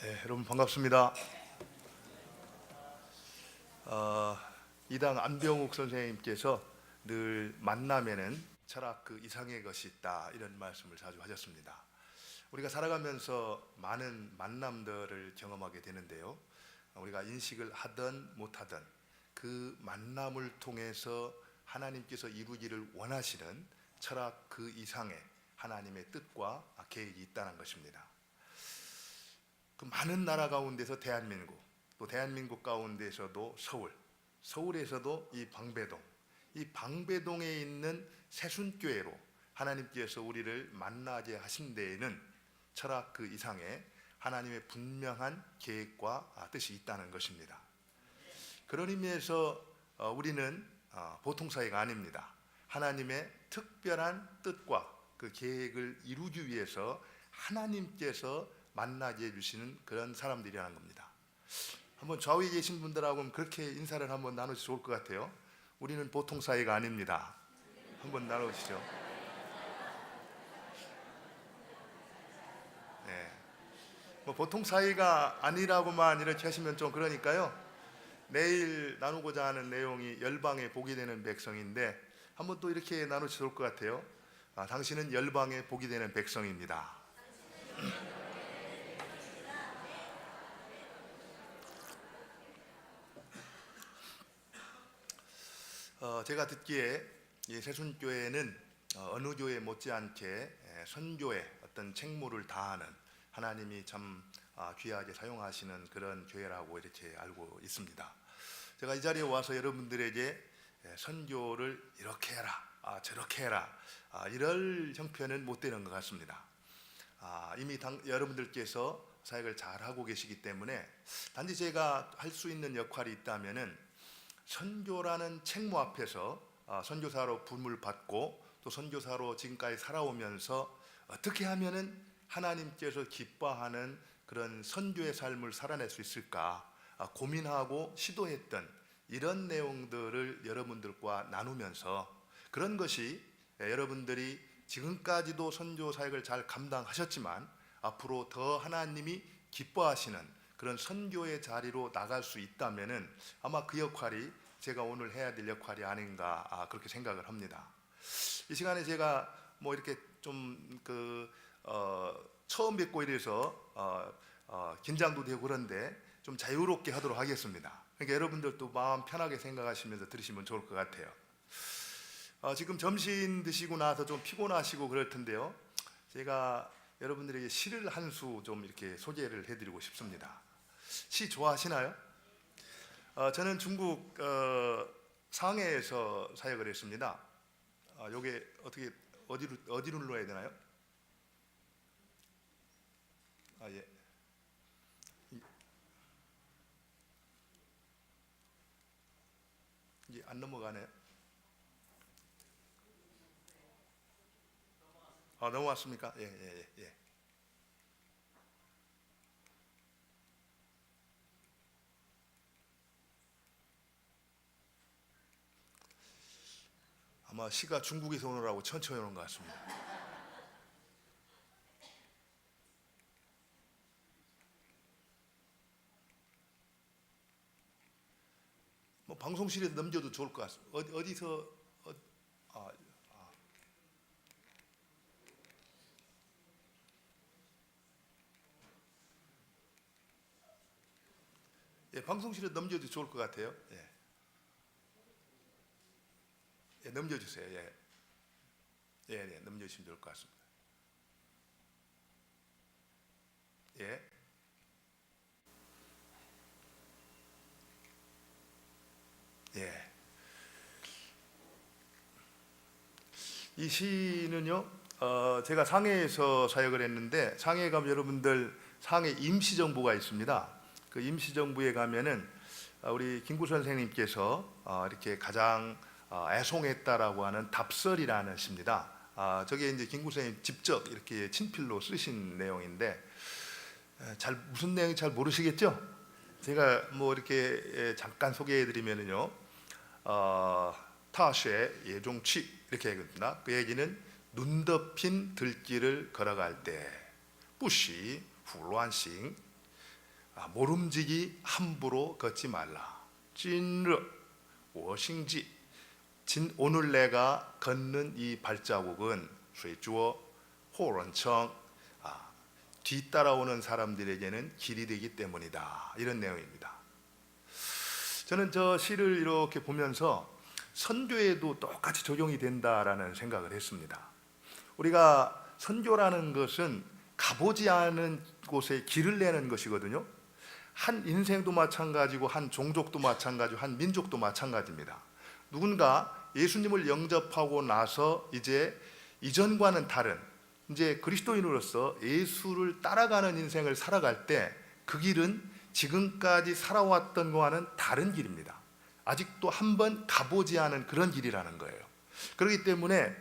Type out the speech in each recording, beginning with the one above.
네, 여러분 반갑습니다. 이당 안병욱 선생님께서 늘 만남에는 철학 그 이상의 것이 있다 이런 말씀을 자주 하셨습니다. 우리가 살아가면서 많은 만남들을 경험하게 되는데요. 우리가 인식을 하든 못하든 그 만남을 통해서 하나님께서 이루기를 원하시는 철학 그 이상의 하나님의 뜻과 계획이 있다는 것입니다. 그 많은 나라 가운데서 대한민국, 또 대한민국 가운데서도 서울에서도 이 방배동에 있는 새순교회로 하나님께서 우리를 만나게 하신 데에는 철학 그 이상의 하나님의 분명한 계획과 뜻이 있다는 것입니다. 그런 의미에서 우리는 보통 사회가 아닙니다. 하나님의 특별한 뜻과 그 계획을 이루기 위해서 하나님께서 만나게 해주시는 그런 사람들이라는 겁니다. 한번 좌우에 계신 분들하고는 그렇게 인사를 한번 나누시면 좋을 것 같아요. 우리는 보통 사회가 아닙니다. 한번 나누시죠. 네. 뭐 보통 사회가 아니라고만 이렇게 하시면 좀 그러니까요. 내일 나누고자 하는 내용이 열방에 복이 되는 백성인데 한번 또 이렇게 나누시면 좋을 것 같아요. 당신은 열방에 복이 되는 백성입니다. 제가 듣기에 이 새순교회는 어느 교회 못지않게 선교의 어떤 책무를 다하는 하나님이 참 귀하게 사용하시는 그런 교회라고 이렇게 알고 있습니다. 제가 이 자리에 와서 여러분들에게 선교를 이렇게 해라, 저렇게 해라, 이럴 형편은 못 되는 것 같습니다. 이미 여러분들께서 사역을 잘 하고 계시기 때문에 단지 제가 할 수 있는 역할이 있다면은 선교라는 책무 앞에서 선교사로 부름을 받고 또 선교사로 지금까지 살아오면서 어떻게 하면은 하나님께서 기뻐하는 그런 선교의 삶을 살아낼 수 있을까 고민하고 시도했던 이런 내용들을 여러분들과 나누면서 그런 것이 여러분들이 지금까지도 선교 사역을 잘 감당하셨지만 앞으로 더 하나님이 기뻐하시는 그런 선교의 자리로 나갈 수 있다면은 아마 그 역할이 제가 오늘 해야 될 역할이 아닌가 그렇게 생각을 합니다. 이 시간에 제가 뭐 이렇게 좀 처음 뵙고 이래서 긴장도 되고 그런데 좀 자유롭게 하도록 하겠습니다. 그러니까 여러분들도 마음 편하게 생각하시면서 들으시면 좋을 것 같아요. 지금 점심 드시고 나서 좀 피곤하시고 그럴 텐데요. 제가 여러분들에게 시를 한 수 좀 이렇게 소개를 해드리고 싶습니다. 시 좋아하시나요? 저는 중국 상해에서 사역을 했습니다. 요게 어떻게 어디로 눌러야 되나요? 예. 이게 안 넘어가네요. 넘어왔습니까? 예. 아마 시가 중국에서 오느라고 천천히 오는 것 같습니다. 뭐 방송실에서 넘겨도 좋을 것 같습니다. 어디서 예, 방송실에 넘겨도 좋을 것 같아요. 예, 넘겨주세요. 예, 넘겨주시면 좋을 것 같습니다. 예. 예. 이 시는요, 제가 상해에서 사역을 했는데 상해에 가면 여러분들 상해 임시정부가 있습니다. 그 임시정부에 가면은 우리 김구 선생님께서 이렇게 가장 애송했다라고 하는 답설이라는 시입니다. 저게 이제 김구 선생님 직접 이렇게 친필로 쓰신 내용인데 잘 무슨 내용인지 잘 모르시겠죠? 제가 뭐 이렇게 잠깐 소개해드리면은요, 타쉐 예종취 이렇게 얘기합니다. 그 얘기는 눈 덮인 들길을 걸어갈 때 뿌시 후루안싱 모름지기 함부로 걷지 말라. 찐르 워싱지 오늘 내가 걷는 이 발자국은 쇠주어 호런청 뒤따라오는 사람들에게는 길이 되기 때문이다. 이런 내용입니다. 저는 저 시를 이렇게 보면서 선교에도 똑같이 적용이 된다라는 생각을 했습니다. 우리가 선교라는 것은 가보지 않은 곳에 길을 내는 것이거든요. 한 인생도 마찬가지고 한 종족도 마찬가지고 한 민족도 마찬가지입니다. 누군가 예수님을 영접하고 나서 이제 이전과는 다른 이제 그리스도인으로서 예수를 따라가는 인생을 살아갈 때 그 길은 지금까지 살아왔던 것과는 다른 길입니다. 아직도 한번 가보지 않은 그런 길이라는 거예요. 그렇기 때문에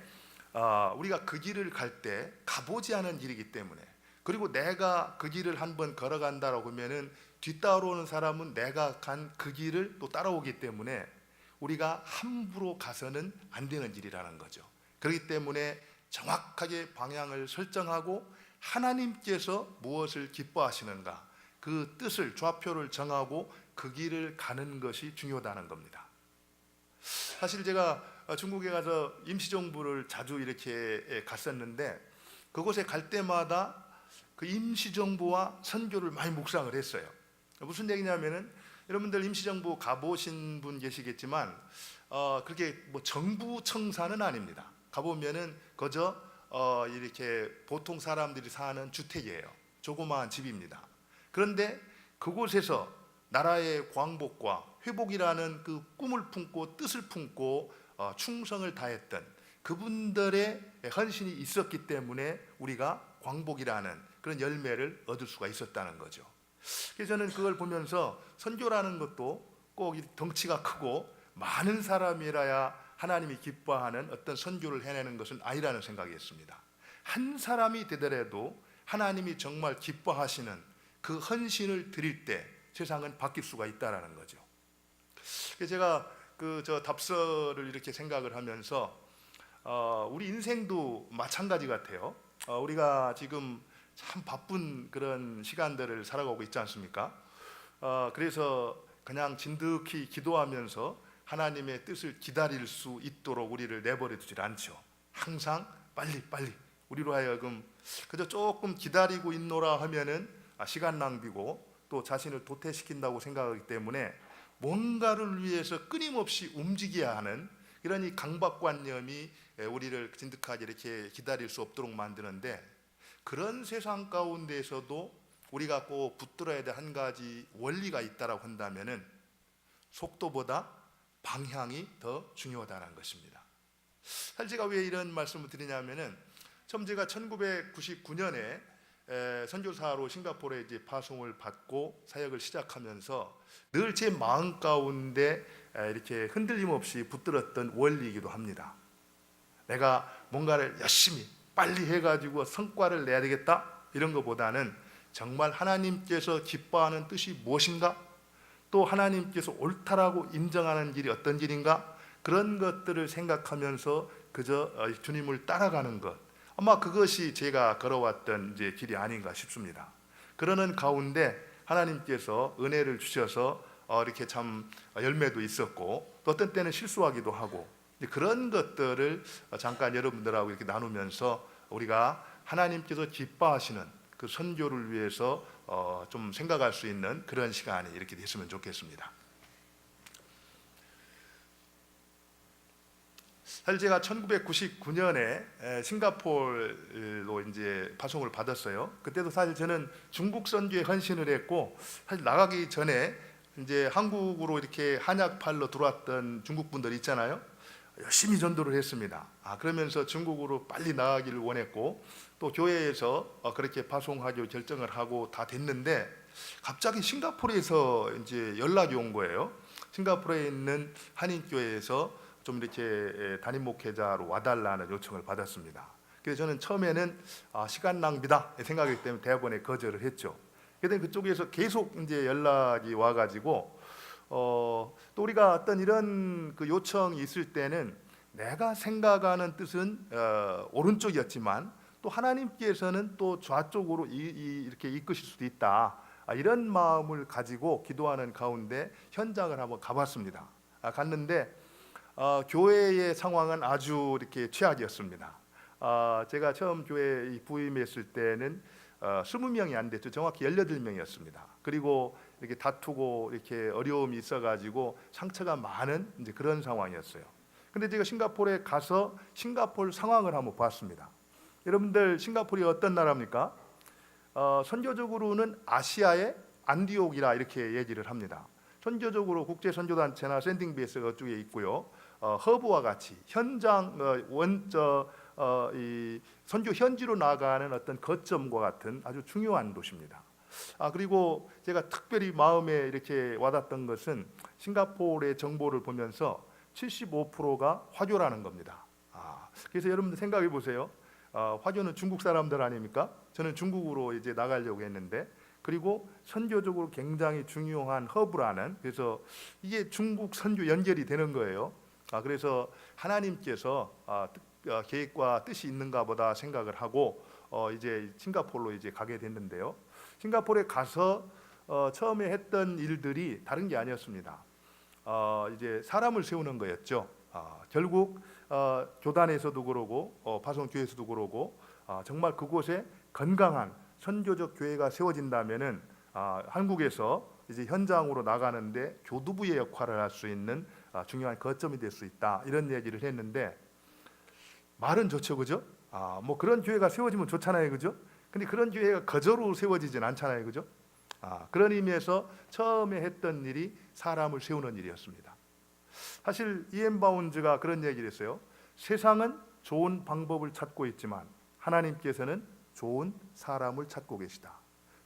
우리가 그 길을 갈 때 가보지 않은 길이기 때문에, 그리고 내가 그 길을 한번 걸어간다라고 하면은 뒤따라오는 사람은 내가 간 그 길을 또 따라오기 때문에 우리가 함부로 가서는 안 되는 길이라는 거죠. 그렇기 때문에 정확하게 방향을 설정하고 하나님께서 무엇을 기뻐하시는가 그 뜻을 좌표를 정하고 그 길을 가는 것이 중요하다는 겁니다. 사실 제가 중국에 가서 임시정부를 자주 이렇게 갔었는데 그곳에 갈 때마다 그 임시정부와 선교를 많이 묵상을 했어요. 무슨 얘기냐면은 여러분들 임시정부 가보신 분 계시겠지만 그렇게 뭐 정부 청사는 아닙니다. 가보면은 그저 이렇게 보통 사람들이 사는 주택이에요. 조그마한 집입니다. 그런데 그곳에서 나라의 광복과 회복이라는 그 꿈을 품고 뜻을 품고 충성을 다했던 그분들의 헌신이 있었기 때문에 우리가 광복이라는 그런 열매를 얻을 수가 있었다는 거죠. 그래서 저는 그걸 보면서 선교라는 것도 꼭 덩치가 크고 많은 사람이라야 하나님이 기뻐하는 어떤 선교를 해내는 것은 아니라는 생각이었습니다. 한 사람이 되더라도 하나님이 정말 기뻐하시는 그 헌신을 드릴 때 세상은 바뀔 수가 있다라는 거죠. 그래서 제가 저 답서를 이렇게 생각을 하면서 우리 인생도 마찬가지 같아요. 우리가 지금 참 바쁜 그런 시간들을 살아가고 있지 않습니까? 그래서 그냥 진득히 기도하면서 하나님의 뜻을 기다릴 수 있도록 우리를 내버려 두질 않죠. 항상 빨리 우리로 하여금 그저 조금 기다리고 있노라 하면은 시간 낭비고 또 자신을 도태시킨다고 생각하기 때문에 뭔가를 위해서 끊임없이 움직여야 하는 이런 이 강박관념이 우리를 진득하게 이렇게 기다릴 수 없도록 만드는데, 그런 세상 가운데에서도 우리가 꼭 붙들어야 될 한 가지 원리가 있다라고 한다면은 속도보다 방향이 더 중요하다는 것입니다. 사실 제가 왜 이런 말씀을 드리냐면은 처음 제가 1999년에 선교사로 싱가포르에 이제 파송을 받고 사역을 시작하면서 늘 제 마음 가운데 이렇게 흔들림 없이 붙들었던 원리이기도 합니다. 내가 뭔가를 열심히 빨리 해가지고 성과를 내야 되겠다 이런 것보다는 정말 하나님께서 기뻐하는 뜻이 무엇인가, 또 하나님께서 옳다라고 인정하는 길이 어떤 길인가, 그런 것들을 생각하면서 그저 주님을 따라가는 것, 아마 그것이 제가 걸어왔던 이제 길이 아닌가 싶습니다. 그러는 가운데 하나님께서 은혜를 주셔서 이렇게 참 열매도 있었고 또 어떤 때는 실수하기도 하고, 그런 것들을 잠깐 여러분들하고 이렇게 나누면서 우리가 하나님께서 기뻐하시는 그 선교를 위해서 좀 생각할 수 있는 그런 시간이 이렇게 됐으면 좋겠습니다. 사실 제가 1999년에 싱가포르로 이제 파송을 받았어요. 그때도 사실 저는 중국 선교에 헌신을 했고, 사실 나가기 전에 이제 한국으로 이렇게 한약팔로 들어왔던 중국 분들 있잖아요. 열심히 전도를 했습니다. 그러면서 중국으로 빨리 나가기를 원했고, 또 교회에서 그렇게 파송하기로 결정을 하고 다 됐는데 갑자기 싱가포르에서 이제 연락이 온 거예요. 싱가포르에 있는 한인교회에서 좀 이렇게 담임 목회자로 와달라는 요청을 받았습니다. 그래서 저는 처음에는 시간 낭비다 생각하기 때문에 대학원에 거절을 했죠. 그런데 그쪽에서 계속 이제 연락이 와가지고 또 우리가 어떤 이런 그 요청이 있을 때는 내가 생각하는 뜻은 오른쪽이었지만 또 하나님께서는 또 좌쪽으로 이렇게 이끄실 수도 있다. 이런 마음을 가지고 기도하는 가운데 현장을 한번 가봤습니다. 갔는데 교회의 상황은 아주 이렇게 최악이었습니다. 제가 처음 교회에 부임했을 때는 20명이 안 됐죠. 정확히 18명이었습니다. 그리고 이렇게 다투고 이렇게 어려움이 있어가지고 상처가 많은 이제 그런 상황이었어요. 근데 제가 싱가포르에 가서 싱가포르 상황을 한번 봤습니다. 여러분들 싱가포르이 어떤 나라입니까? 선교적으로는 아시아의 안디옥이라 이렇게 얘기를 합니다. 선교적으로 국제 선교단체나 샌딩 베이스가 그쪽에 있고요. 허브와 같이 현장 이 선교 현지로 나가는 어떤 거점과 같은 아주 중요한 도시입니다. 그리고 제가 특별히 마음에 이렇게 와닿던 것은 싱가포르의 정보를 보면서 75%가 화교라는 겁니다. 그래서 여러분들 생각해 보세요. 화교는 중국 사람들 아닙니까? 저는 중국으로 이제 나가려고 했는데, 그리고 선교적으로 굉장히 중요한 허브라는, 그래서 이게 중국 선교 연결이 되는 거예요. 그래서 하나님께서 계획과 뜻이 있는가 보다 생각을 하고 이제 싱가포르로 이제 가게 됐는데요. 싱가포르에 가서 처음에 했던 일들이 다른 게 아니었습니다. 이제 사람을 세우는 거였죠. 결국 교단에서도 그러고 파송교회에서도 그러고 정말 그곳에 건강한 선교적 교회가 세워진다면은 한국에서 이제 현장으로 나가는데 교두부의 역할을 할 수 있는 중요한 거점이 될 수 있다, 이런 얘기를 했는데, 말은 좋죠, 그죠? 뭐 그런 교회가 세워지면 좋잖아요, 그죠? 근데 그런 교회가 거저로 세워지진 않잖아요, 그죠? 그런 의미에서 처음에 했던 일이 사람을 세우는 일이었습니다. 사실 이엔 바운즈가 그런 얘기를 했어요. 세상은 좋은 방법을 찾고 있지만 하나님께서는 좋은 사람을 찾고 계시다.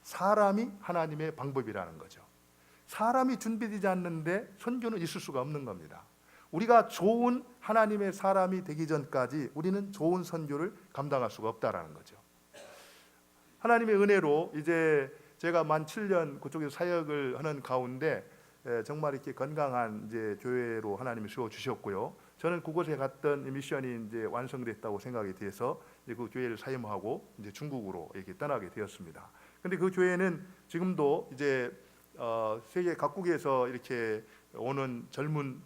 사람이 하나님의 방법이라는 거죠. 사람이 준비되지 않는데 선교는 있을 수가 없는 겁니다. 우리가 좋은 하나님의 사람이 되기 전까지 우리는 좋은 선교를 감당할 수가 없다라는 거죠. 하나님의 은혜로 이제 제가 만 7년 그쪽에서 사역을 하는 가운데 정말 이렇게 건강한 이제 교회로 하나님이 세워 주셨고요. 저는 그곳에 갔던 미션이 이제 완성됐다고 생각이 돼서 이제 그 교회를 사임하고 이제 중국으로 이렇게 떠나게 되었습니다. 근데 그 교회는 지금도 이제 세계 각국에서 이렇게 오는 젊은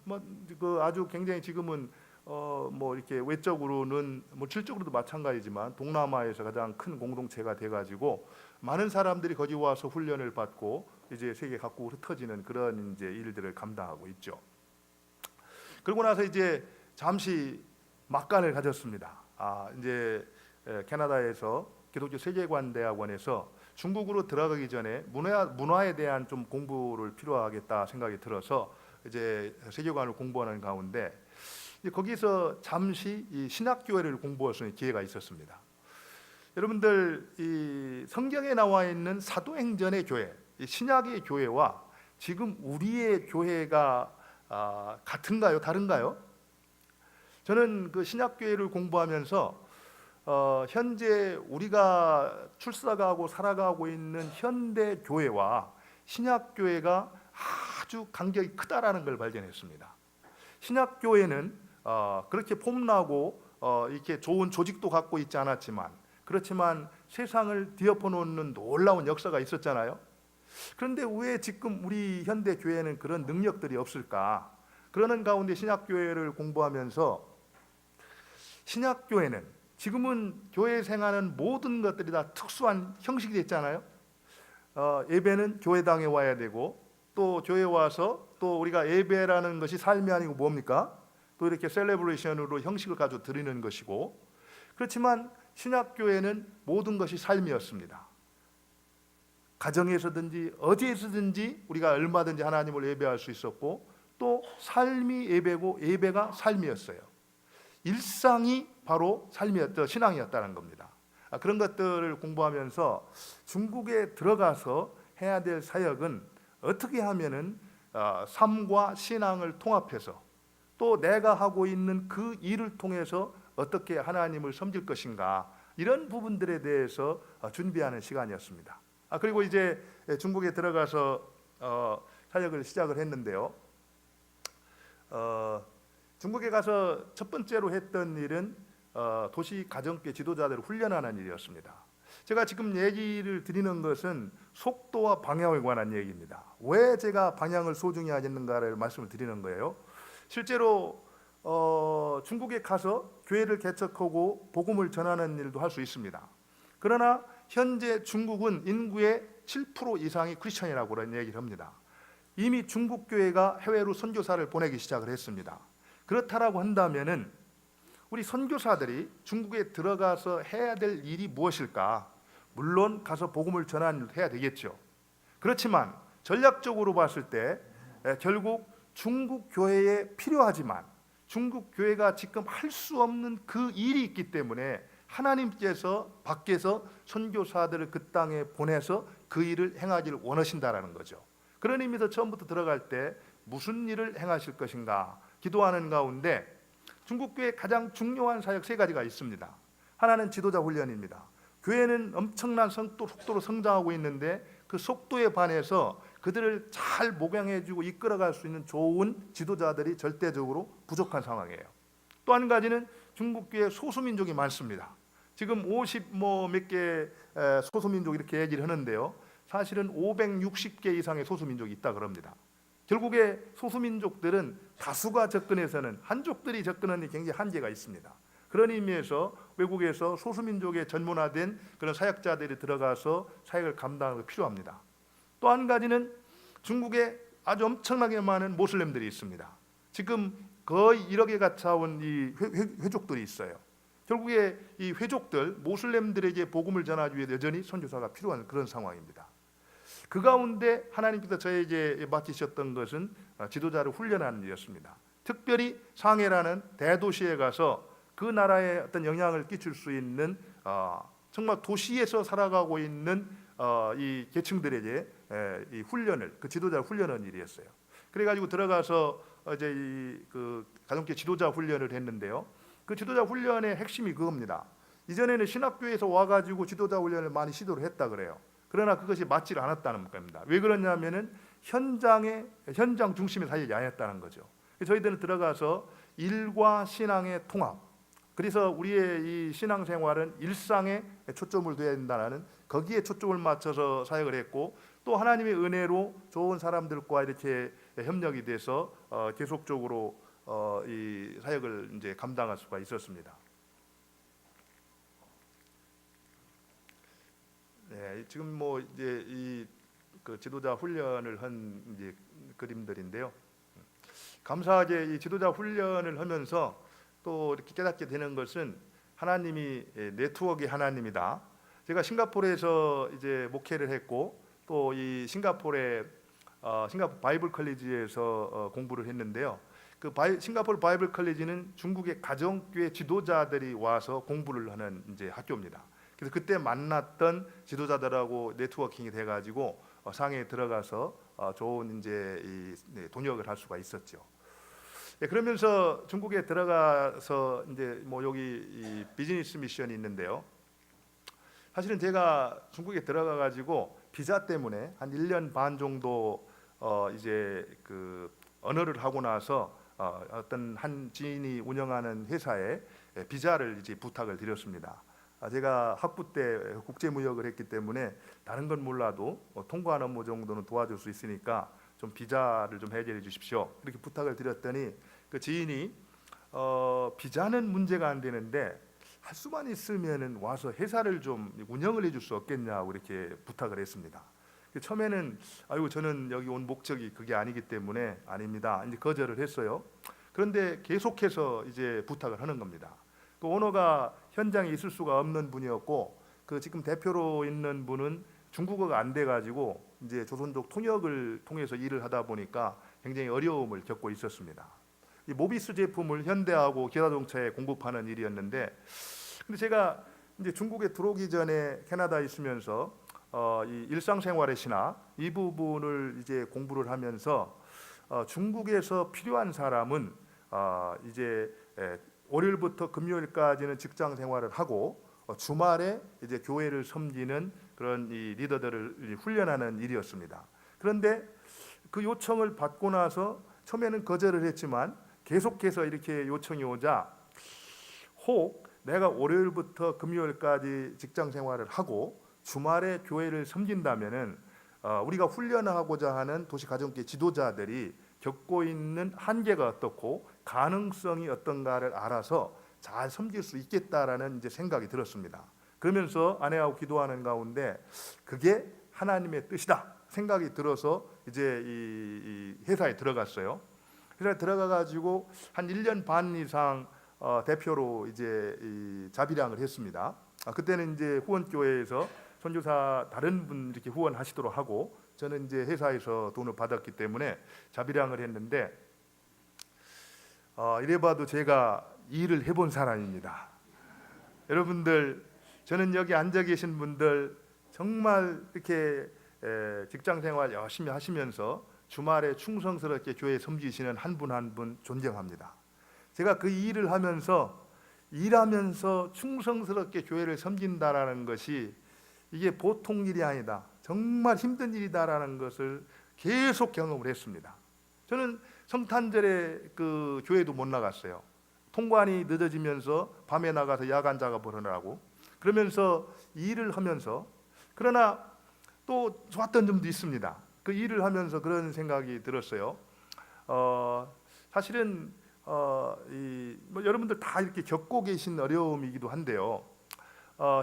그 아주 굉장히 지금은 뭐 이렇게 외적으로는 뭐 질적으로도 마찬가지지만 동남아에서 가장 큰 공동체가 돼가지고 많은 사람들이 거기 와서 훈련을 받고 이제 세계 각국으로 흩어지는 그런 이제 일들을 감당하고 있죠. 그러고 나서 이제 잠시 막간을 가졌습니다. 이제 캐나다에서 기독교 세계관 대학원에서 중국으로 들어가기 전에 문화에 대한 좀 공부를 필요하겠다 생각이 들어서 이제 세계관을 공부하는 가운데 거기서 잠시 이 신학교회를 공부할 수 있는 기회가 있었습니다. 여러분들 이 성경에 나와 있는 사도행전의 교회, 이 신약의 교회와 지금 우리의 교회가 같은가요? 다른가요? 저는 그 신약교회를 공부하면서 현재 우리가 출사가고 살아가고 있는 현대 교회와 신약 교회가 아주 간격이 크다라는 걸 발견했습니다. 신약 교회는 그렇게 폼나고 이렇게 좋은 조직도 갖고 있지 않았지만, 그렇지만 세상을 뒤엎어 놓는 놀라운 역사가 있었잖아요. 그런데 왜 지금 우리 현대 교회는 그런 능력들이 없을까? 그러는 가운데 신약 교회를 공부하면서 신약 교회는 지금은 교회 생활하는 모든 것들이 다 특수한 형식이 됐잖아요. 예배는 교회당에 와야 되고, 또 교회 와서 또 우리가 예배라는 것이 삶이 아니고 뭡니까? 또 이렇게 셀레브레이션으로 형식을 가지고 드리는 것이고, 그렇지만 신약교회는 모든 것이 삶이었습니다. 가정에서든지 어디에서든지 우리가 얼마든지 하나님을 예배할 수 있었고, 또 삶이 예배고 예배가 삶이었어요. 일상이 바로 삶이었던 신앙이었다는 겁니다. 그런 것들을 공부하면서 중국에 들어가서 해야 될 사역은 어떻게 하면은 삶과 신앙을 통합해서 또 내가 하고 있는 그 일을 통해서 어떻게 하나님을 섬길 것인가, 이런 부분들에 대해서 준비하는 시간이었습니다. 그리고 이제 중국에 들어가서 사역을 시작을 했는데요. 중국에 가서 첫 번째로 했던 일은 도시 가정교회 지도자들을 훈련하는 일이었습니다. 제가 지금 얘기를 드리는 것은 속도와 방향에 관한 얘기입니다. 왜 제가 방향을 소중히 하겠는가를 말씀을 드리는 거예요. 실제로 중국에 가서 교회를 개척하고 복음을 전하는 일도 할 수 있습니다. 그러나 현재 중국은 인구의 7% 이상이 크리스천이라고 그런 얘기를 합니다. 이미 중국 교회가 해외로 선교사를 보내기 시작을 했습니다. 그렇다라고 한다면은 우리 선교사들이 중국에 들어가서 해야 될 일이 무엇일까? 물론 가서 복음을 전하는 일도 해야 되겠죠. 그렇지만 전략적으로 봤을 때 결국 중국 교회에 필요하지만 중국 교회가 지금 할 수 없는 그 일이 있기 때문에 하나님께서 밖에서 선교사들을 그 땅에 보내서 그 일을 행하기를 원하신다라는 거죠. 그런 의미에서 처음부터 들어갈 때 무슨 일을 행하실 것인가 기도하는 가운데 중국 교회의 가장 중요한 사역 세 가지가 있습니다. 하나는 지도자 훈련입니다. 교회는 엄청난 속도로 성장하고 있는데 그 속도에 반해서 그들을 잘 목양해주고 이끌어갈 수 있는 좋은 지도자들이 절대적으로 부족한 상황이에요. 또 한 가지는 중국 교회 소수민족이 많습니다. 지금 50 몇 개 소수민족 이렇게 얘기를 하는데요. 사실은 560개 이상의 소수민족이 있다 그럽니다. 결국에 소수민족들은 다수가 접근해서는 한족들이 접근하는 데 굉장히 한계가 있습니다. 그런 의미에서 외국에서 소수민족에 전문화된 그런 사역자들이 들어가서 사역을 감당하는 게 필요합니다. 또 한 가지는 중국에 아주 엄청나게 많은 모슬렘들이 있습니다. 지금 거의 1억에 가까운 이 회족들이 있어요. 결국에 이 회족들, 모슬렘들에게 복음을 전하기 위해 여전히 선교사가 필요한 그런 상황입니다. 그 가운데 하나님께서 저에게 맡기셨던 것은 지도자를 훈련하는 일이었습니다. 특별히 상해라는 대도시에 가서 그 나라에 어떤 영향을 끼칠 수 있는 정말 도시에서 살아가고 있는 이 계층들에게 이 훈련을 그 지도자 훈련하는 일이었어요. 그래가지고 들어가서 이제 그 가정교회 지도자 훈련을 했는데요. 그 지도자 훈련의 핵심이 그겁니다. 이전에는 신학교에서 와가지고 지도자 훈련을 많이 시도를 했다 그래요. 그러나 그것이 맞지 않았다는 겁니다. 왜 그러냐면은 현장 중심의 사역이 아니었다는 거죠. 저희들은 들어가서 일과 신앙의 통합. 그래서 우리의 이 신앙생활은 일상에 초점을 둬야 된다는 거기에 초점을 맞춰서 사역을 했고 또 하나님의 은혜로 좋은 사람들과 이렇게 협력이 돼서 계속적으로 이 사역을 이제 감당할 수가 있었습니다. 네, 지금 뭐 이제 이 그 지도자 훈련을 한 이제 그림들인데요. 감사하게 이 지도자 훈련을 하면서 또 이렇게 깨닫게 되는 것은 하나님이 네트워크의 하나님이다. 제가 싱가포르에서 이제 목회를 했고 또 이 싱가포르 바이블 컬리지에서 공부를 했는데요. 그 싱가포르 바이블 컬리지는 중국의 가정교회 지도자들이 와서 공부를 하는 이제 학교입니다. 그래서 그때 만났던 지도자들하고 네트워킹이 돼가지고 상해에 들어가서 좋은 이제 이 동역을 할 수가 있었죠. 그러면서 중국에 들어가서 이제 뭐 여기 이 비즈니스 미션이 있는데요. 사실은 제가 중국에 들어가 가지고 비자 때문에 한 1년 반 정도 이제 그 언어를 하고 나서 어떤 한 지인이 운영하는 회사에 비자를 이제 부탁을 드렸습니다. 제가 학부 때 국제무역을 했기 때문에 다른 건 몰라도 통관 업무 정도는 도와줄 수 있으니까 좀 비자를 좀 해결해 주십시오. 이렇게 부탁을 드렸더니 그 지인이 비자는 문제가 안 되는데 할 수만 있으면은 와서 회사를 좀 운영을 해줄 수 없겠냐고 이렇게 부탁을 했습니다. 처음에는 아이고 저는 여기 온 목적이 그게 아니기 때문에 아닙니다. 이제 거절을 했어요. 그런데 계속해서 이제 부탁을 하는 겁니다. 그 오너가 현장에 있을 수가 없는 분이었고 그 지금 대표로 있는 분은 중국어가 안 돼가지고 이제 조선족 통역을 통해서 일을 하다 보니까 굉장히 어려움을 겪고 있었습니다. 이 모비스 제품을 현대하고 기아자동차에 공급하는 일이었는데, 근데 제가 이제 중국에 들어오기 전에 캐나다에 있으면서 이 일상생활의 신학 이 부분을 이제 공부를 하면서 중국에서 필요한 사람은 이제 월요일부터 금요일까지는 직장 생활을 하고 주말에 이제 교회를 섬기는 그런 이 리더들을 훈련하는 일이었습니다. 그런데 그 요청을 받고 나서 처음에는 거절을 했지만 계속해서 이렇게 요청이 오자 혹 내가 월요일부터 금요일까지 직장 생활을 하고 주말에 교회를 섬긴다면은 우리가 훈련하고자 하는 도시가정교회 지도자들이 겪고 있는 한계가 어떻고 가능성이 어떤가를 알아서 잘 섬길 수 있겠다라는 이제 생각이 들었습니다. 그러면서 아내하고 기도하는 가운데 그게 하나님의 뜻이다 생각이 들어서 이제 이 회사에 들어갔어요. 회사에 들어가 가지고 한 1년 반 이상 대표로 이제 자비량을 했습니다. 그때는 이제 후원교회에서 선교사 다른 분 이렇게 후원하시도록 하고 저는 이제 회사에서 돈을 받았기 때문에 자비량을 했는데 이래봐도 제가 일을 해본 사람입니다. 여러분들, 저는 여기 앉아 계신 분들 정말 이렇게 직장생활 열심히 하시면서 주말에 충성스럽게 교회 섬기시는 한 분 한 분 존경합니다. 제가 그 일을 하면서 일하면서 충성스럽게 교회를 섬긴다라는 것이 이게 보통 일이 아니다, 정말 힘든 일이다라는 것을 계속 경험을 했습니다. 저는 성탄절에 그 교회도 못 나갔어요. 통관이 늦어지면서 밤에 나가서 야간 작업을 하느라고 그러면서 일을 하면서, 그러나 또 좋았던 점도 있습니다. 그 일을 하면서 그런 생각이 들었어요. 사실은 뭐 여러분들 다 이렇게 겪고 계신 어려움이기도 한데요.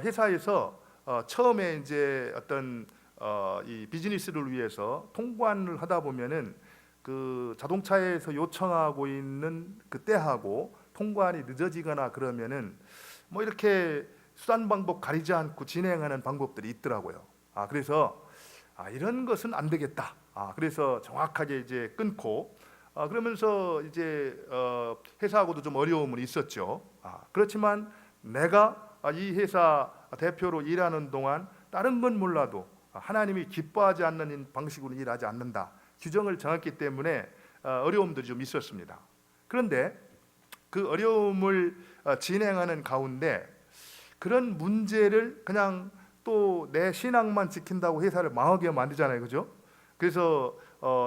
회사에서 처음에 이제 어떤 이 비즈니스를 위해서 통관을 하다 보면은 그 자동차에서 요청하고 있는 그때하고 통관이 늦어지거나 그러면은 뭐 이렇게 수단 방법 가리지 않고 진행하는 방법들이 있더라고요. 그래서 이런 것은 안 되겠다. 그래서 정확하게 이제 끊고 그러면서 이제 회사하고도 좀 어려움은 있었죠. 그렇지만 내가 이 회사 대표로 일하는 동안 다른 건 몰라도 하나님이 기뻐하지 않는 방식으로 일하지 않는다, 규정을 정했기 때문에 어려움들이 좀 있었습니다. 그런데 그 어려움을 진행하는 가운데 그런 문제를 그냥 또 내 신앙만 지킨다고 회사를 망하게 만들잖아요, 그죠? 그래서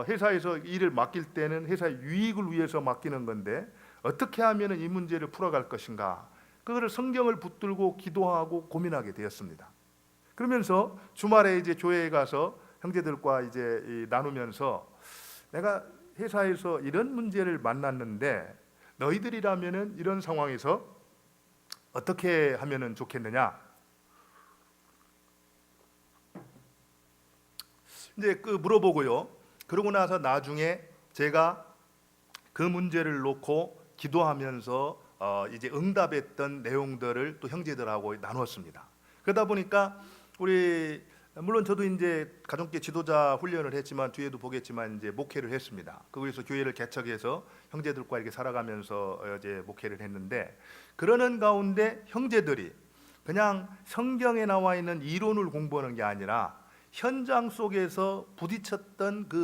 회사에서 일을 맡길 때는 회사의 유익을 위해서 맡기는 건데 어떻게 하면 이 문제를 풀어갈 것인가, 그거를 성경을 붙들고 기도하고 고민하게 되었습니다. 그러면서 주말에 이제 교회에 가서 형제들과 이제 나누면서 내가 회사에서 이런 문제를 만났는데 너희들이라면은 이런 상황에서 어떻게 하면은 좋겠느냐? 이제 그 물어보고요. 그러고 나서 나중에 제가 그 문제를 놓고 기도하면서 이제 응답했던 내용들을 또 형제들하고 나눴습니다. 그러다 보니까 우리 물론 저도 이제 가정교회 지도자 훈련을 했지만 뒤에도 보겠지만 이제 목회를 했습니다. 거기서 교회를 개척해서 형제들과 이렇게 살아가면서 이제 목회를 했는데, 그러는 가운데 형제들이 그냥 성경에 나와 있는 이론을 공부하는 게 아니라 현장 속에서 부딪혔던 그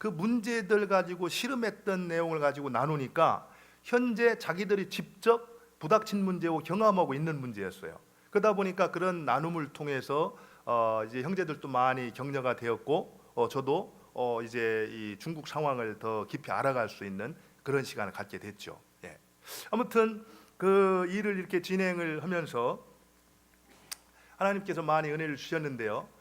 문제들 가지고 실험했던 내용을 가지고 나누니까 현재 자기들이 직접 부닥친 문제고 경험하고 있는 문제였어요. 그러다 보니까 그런 나눔을 통해서 이제 형제들도 많이 격려가 되었고 저도 이제 이 중국 상황을 더 깊이 알아갈 수 있는 그런 시간을 갖게 됐죠. 예. 아무튼 그 일을 이렇게 진행을 하면서 하나님께서 많이 은혜를 주셨는데요.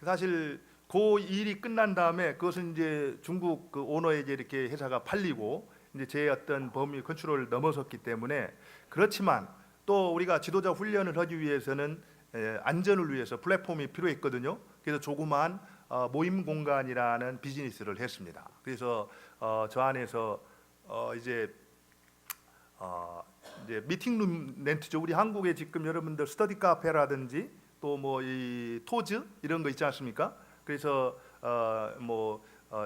사실 그 일이 끝난 다음에 그것은 이제 중국 그 오너에게 이렇게 회사가 팔리고 이제 제 어떤 범위 컨트롤을 넘어섰기 때문에, 그렇지만 또 우리가 지도자 훈련을 하기 위해서는 안전을 위해서 플랫폼이 필요했거든요. 그래서 조그만 모임 공간이라는 비즈니스를 했습니다. 그래서 저 안에서 이제 미팅룸 렌트죠. 우리 한국에 지금 여러분들 스터디 카페라든지 또 뭐 이 토즈 이런 거 있지 않습니까? 그래서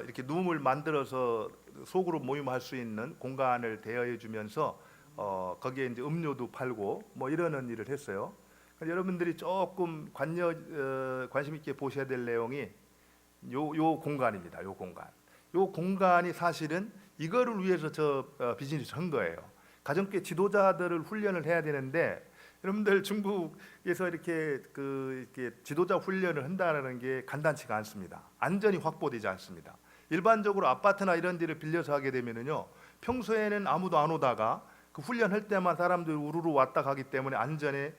이렇게 룸을 만들어서 소그룹 모임할 수 있는 공간을 대여해 주면서 거기에 이제 음료도 팔고 뭐 이러는 일을 했어요. 여러분들이 조금 관심 있게 보셔야 될 내용이 요 공간입니다. 요 공간이 사실은 이거를 위해서 저 비즈니스 한 거예요. 가정교회 지도자들을 훈련을 해야 되는데, 여러분들 중국에서 이렇게 지도자 훈련을 한다는 게 간단치가 않습니다. 안전이 확보되지 않습니다. 일반적으로 아파트나 이런 데를 빌려서 하게 되면은요, 평소에는 아무도 안 오다가 그 훈련할 때만 사람들이 우르르 왔다 가기 때문에 안전에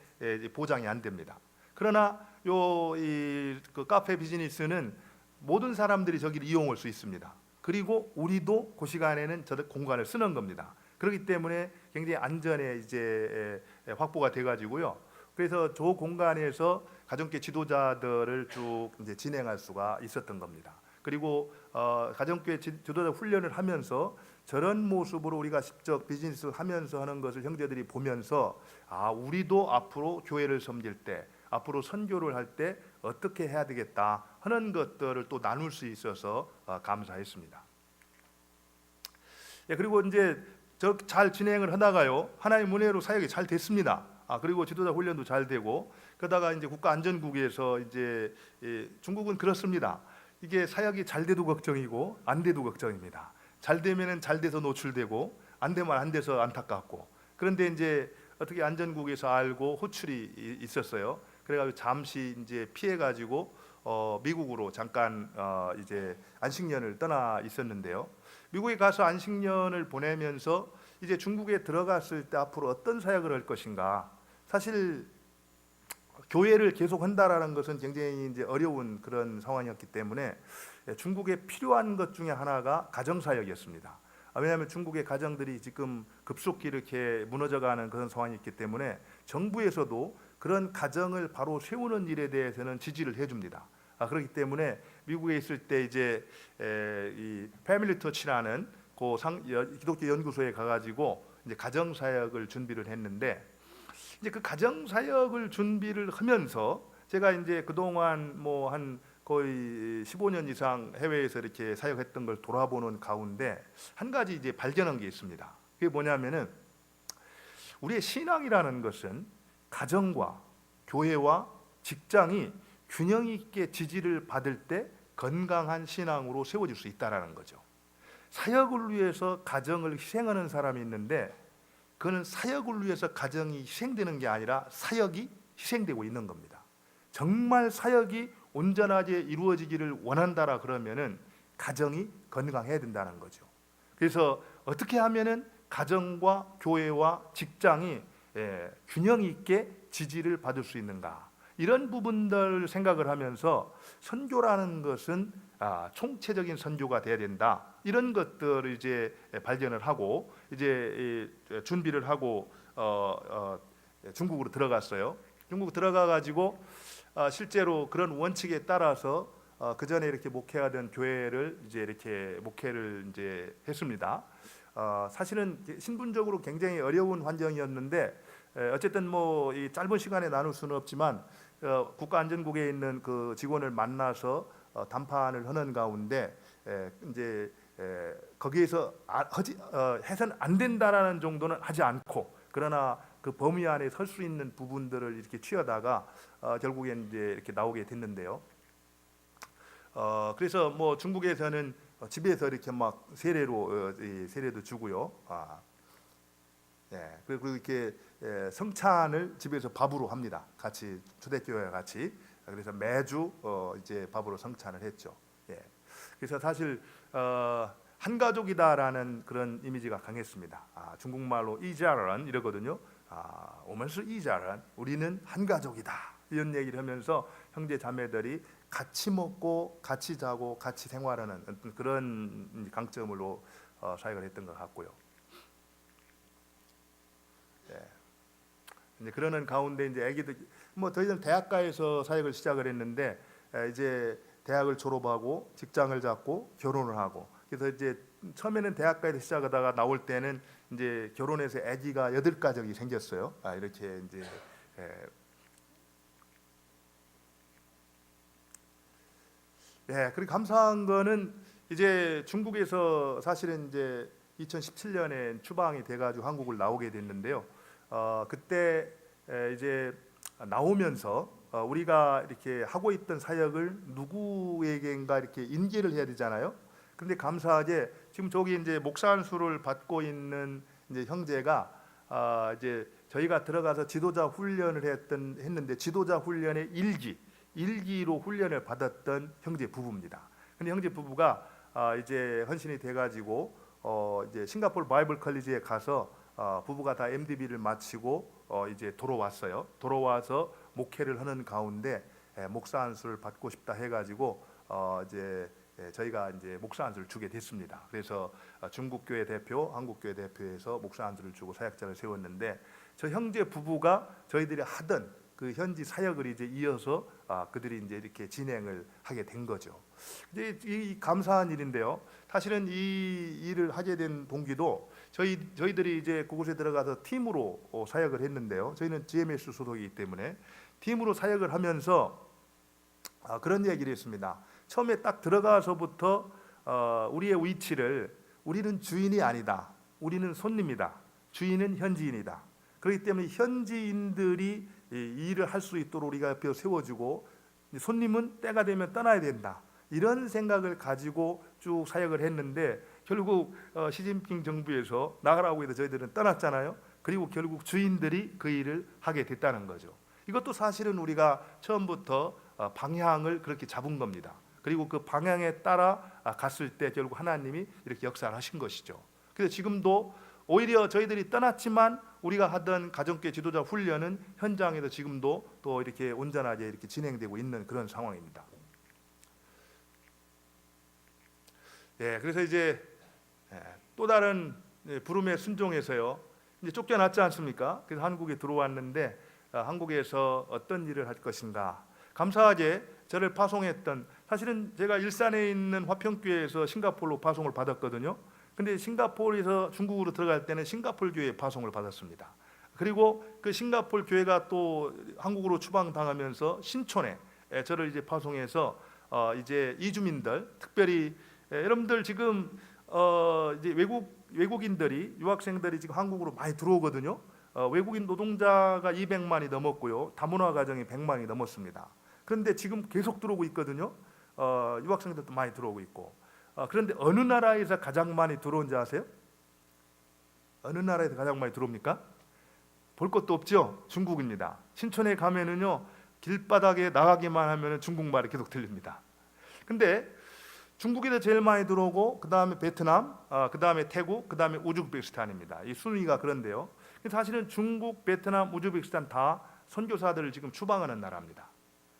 보장이 안 됩니다. 그러나 그 카페 비즈니스는 모든 사람들이 저기를 이용할 수 있습니다. 그리고 우리도 그 시간에는 저 공간을 쓰는 겁니다. 그렇기 때문에 굉장히 안전에 이제 확보가 돼가지고요. 그래서 저 공간에서 가정교회 지도자들을 쭉 이제 진행할 수가 있었던 겁니다. 그리고 가정교회 지도자 훈련을 하면서 저런 모습으로 우리가 직접 비즈니스 하면서 하는 것을 형제들이 보면서 우리도 앞으로 교회를 섬길 때, 앞으로 선교를 할 때 어떻게 해야 되겠다 하는 것들을 또 나눌 수 있어서 감사했습니다. 그리고 이제 잘 진행을 하다가요, 하나님의 은혜로 사역이 잘 됐습니다. 그리고 지도자 훈련도 잘 되고, 그러다가 이제 국가안전국에서 이제 중국은 그렇습니다. 이게 사역이 잘 돼도 걱정이고 안 돼도 걱정입니다. 잘 되면은 잘 돼서 노출되고 안 되면 안 돼서 안타깝고. 그런데 이제 어떻게 안전국에서 알고 호출이 있었어요. 그래가지고 잠시 이제 피해가지고 미국으로 잠깐 이제 안식년을 떠나 있었는데요. 미국에 가서 안식년을 보내면서 이제 중국에 들어갔을 때 앞으로 어떤 사역을 할 것인가. 사실 교회를 계속 한다라는 것은 굉장히 이제 어려운 그런 상황이었기 때문에 중국에 필요한 것 중에 하나가 가정 사역이었습니다. 왜냐하면 중국의 가정들이 지금 급속히 이렇게 무너져가는 그런 상황이 있기 때문에 정부에서도 그런 가정을 바로 세우는 일에 대해서는 지지를 해줍니다. 그렇기 때문에 미국에 있을 때 이제 이 패밀리 터치라는 기독교 연구소에 가가지고 이제 가정 사역을 준비를 했는데, 이제 그 가정 사역을 준비를 하면서 제가 이제 그동안 뭐 한 거의 15년 이상 해외에서 이렇게 사역했던 걸 돌아보는 가운데 한 가지 이제 발견한 게 있습니다. 그게 뭐냐면은 우리의 신앙이라는 것은 가정과 교회와 직장이 균형 있게 지지를 받을 때 건강한 신앙으로 세워질 수 있다라는 거죠. 사역을 위해서 가정을 희생하는 사람이 있는데 그는 사역을 위해서 가정이 희생되는 게 아니라 사역이 희생되고 있는 겁니다. 정말 사역이 온전하게 이루어지기를 원한다라 그러면은 가정이 건강해야 된다는 거죠. 그래서 어떻게 하면은 가정과 교회와 직장이 균형 있게 지지를 받을 수 있는가, 이런 부분들 생각을 하면서 선교라는 것은 총체적인 선교가 돼야 된다, 이런 것들을 이제 발견을 하고 이제 준비를 하고 중국으로 들어갔어요. 중국 들어가 가지고 실제로 그런 원칙에 따라서 그 전에 이렇게 목회하던 교회를 이제 이렇게 목회를 이제 했습니다. 사실은 신분적으로 굉장히 어려운 환경이었는데 어쨌든 뭐 이 짧은 시간에 나눌 수는 없지만 국가안전국에 있는 그 직원을 만나서 담판을 하는 가운데 이제 거기에서 해서는 안 된다라는 정도는 하지 않고, 그러나 그 범위 안에 설 수 있는 부분들을 이렇게 취하다가 결국엔 이제 이렇게 나오게 됐는데요. 그래서 뭐 중국에서는 집에서 이렇게 막 세례도 주고요. 그리고 이렇게 성찬을 집에서 밥으로 합니다. 같이 초대교회와 같이. 그래서 매주 이제 밥으로 성찬을 했죠. 그래서 사실 한 가족이다라는 그런 이미지가 강했습니다. 중국말로 이자런 이러거든요. 오면서 이자런, 우리는 한 가족이다, 이런 얘기를 하면서 형제 자매들이 같이 먹고 같이 자고 같이 생활하는 그런 강점으로 사역을 했던 것 같고요. 이제 그러는 가운데 이제 아기들 뭐 더 이상 대학가에서 사역을 시작을 했는데 이제 대학을 졸업하고 직장을 잡고 결혼을 하고, 그래서 이제 처음에는 대학가에서 시작하다가 나올 때는 이제 결혼해서 아기가 8가족이 생겼어요. 이렇게 이제 그리고 감사한 거는 이제 중국에서 사실은 이제 2017년에 추방이 돼가지고 한국을 나오게 됐는데요. 그때 이제 나오면서 우리가 이렇게 하고 있던 사역을 누구에게인가 이렇게 인계를 해야 되잖아요. 그런데 감사하게 지금 저기 이제 목사 안수를 받고 있는 이제 형제가 이제 저희가 들어가서 지도자 훈련을 했는데 지도자 훈련의 일기로 훈련을 받았던 형제 부부입니다. 근데 형제 부부가 이제 헌신이 돼가지고 이제 싱가포르 바이블 컬리지에 가서 부부가 다 MDB를 마치고 이제 돌아왔어요. 돌아와서 목회를 하는 가운데 목사 안수를 받고 싶다 해가지고 이제 저희가 이제 목사 안수를 주게 됐습니다. 그래서 중국 교회 대표, 한국 교회 대표에서 목사 안수를 주고 사역자를 세웠는데, 저 형제 부부가 저희들이 하던 그 현지 사역을 이제 이어서 그들이 이제 이렇게 진행을 하게 된 거죠. 이제 이 감사한 일인데요. 사실은 이 일을 하게 된 동기도 저희들이 이제 그곳에 들어가서 팀으로 사역을 했는데요. 저희는 GMS 소속이기 때문에 팀으로 사역을 하면서 그런 얘기를 했습니다. 처음에 딱 들어가서부터 우리의 위치를, 우리는 주인이 아니다, 우리는 손님이다, 주인은 현지인이다. 그렇기 때문에 현지인들이 이 일을 할 수 있도록 우리가 옆에 세워주고, 손님은 때가 되면 떠나야 된다, 이런 생각을 가지고 쭉 사역을 했는데, 결국 시진핑 정부에서 나가라고 해서 저희들은 떠났잖아요. 그리고 결국 주인들이 그 일을 하게 됐다는 거죠. 이것도 사실은 우리가 처음부터 방향을 그렇게 잡은 겁니다. 그리고 그 방향에 따라 갔을 때 결국 하나님이 이렇게 역사를 하신 것이죠. 그래서 지금도 오히려 저희들이 떠났지만 우리가 하던 가정교회 지도자 훈련은 현장에서 지금도 또 이렇게 온전하게 이렇게 진행되고 있는 그런 상황입니다. 그래서 이제 또 다른 부름에 순종해서요, 이제 쫓겨났지 않습니까? 그래서 한국에 들어왔는데 한국에서 어떤 일을 할 것인가. 감사하게 저를 파송했던, 사실은 제가 일산에 있는 화평교회에서 싱가포르로 파송을 받았거든요. 근데 싱가포르에서 중국으로 들어갈 때는 싱가포르 교회에 파송을 받았습니다. 그리고 그 싱가포르 교회가 또 한국으로 추방당하면서 신촌에 저를 이제 파송해서 이제 이주민들, 특별히 여러분들 지금 이제 외국인들이, 유학생들이 지금 한국으로 많이 들어오거든요. 외국인 노동자가 200만이 넘었고요, 다문화 가정이 100만이 넘었습니다. 그런데 지금 계속 들어오고 있거든요. 유학생들도 많이 들어오고 있고. 그런데 어느 나라에서 가장 많이 들어온지 아세요? 어느 나라에서 가장 많이 들어옵니까? 볼 것도 없죠. 중국입니다. 신촌에 가면은요, 길바닥에 나가기만 하면 중국말이 계속 들립니다. 근데 중국에서 제일 많이 들어오고, 그 다음에 베트남, 그 다음에 태국, 그 다음에 우즈베키스탄입니다. 이 순위가 그런데요, 사실은 중국, 베트남, 우즈베키스탄 다 선교사들을 지금 추방하는 나라입니다.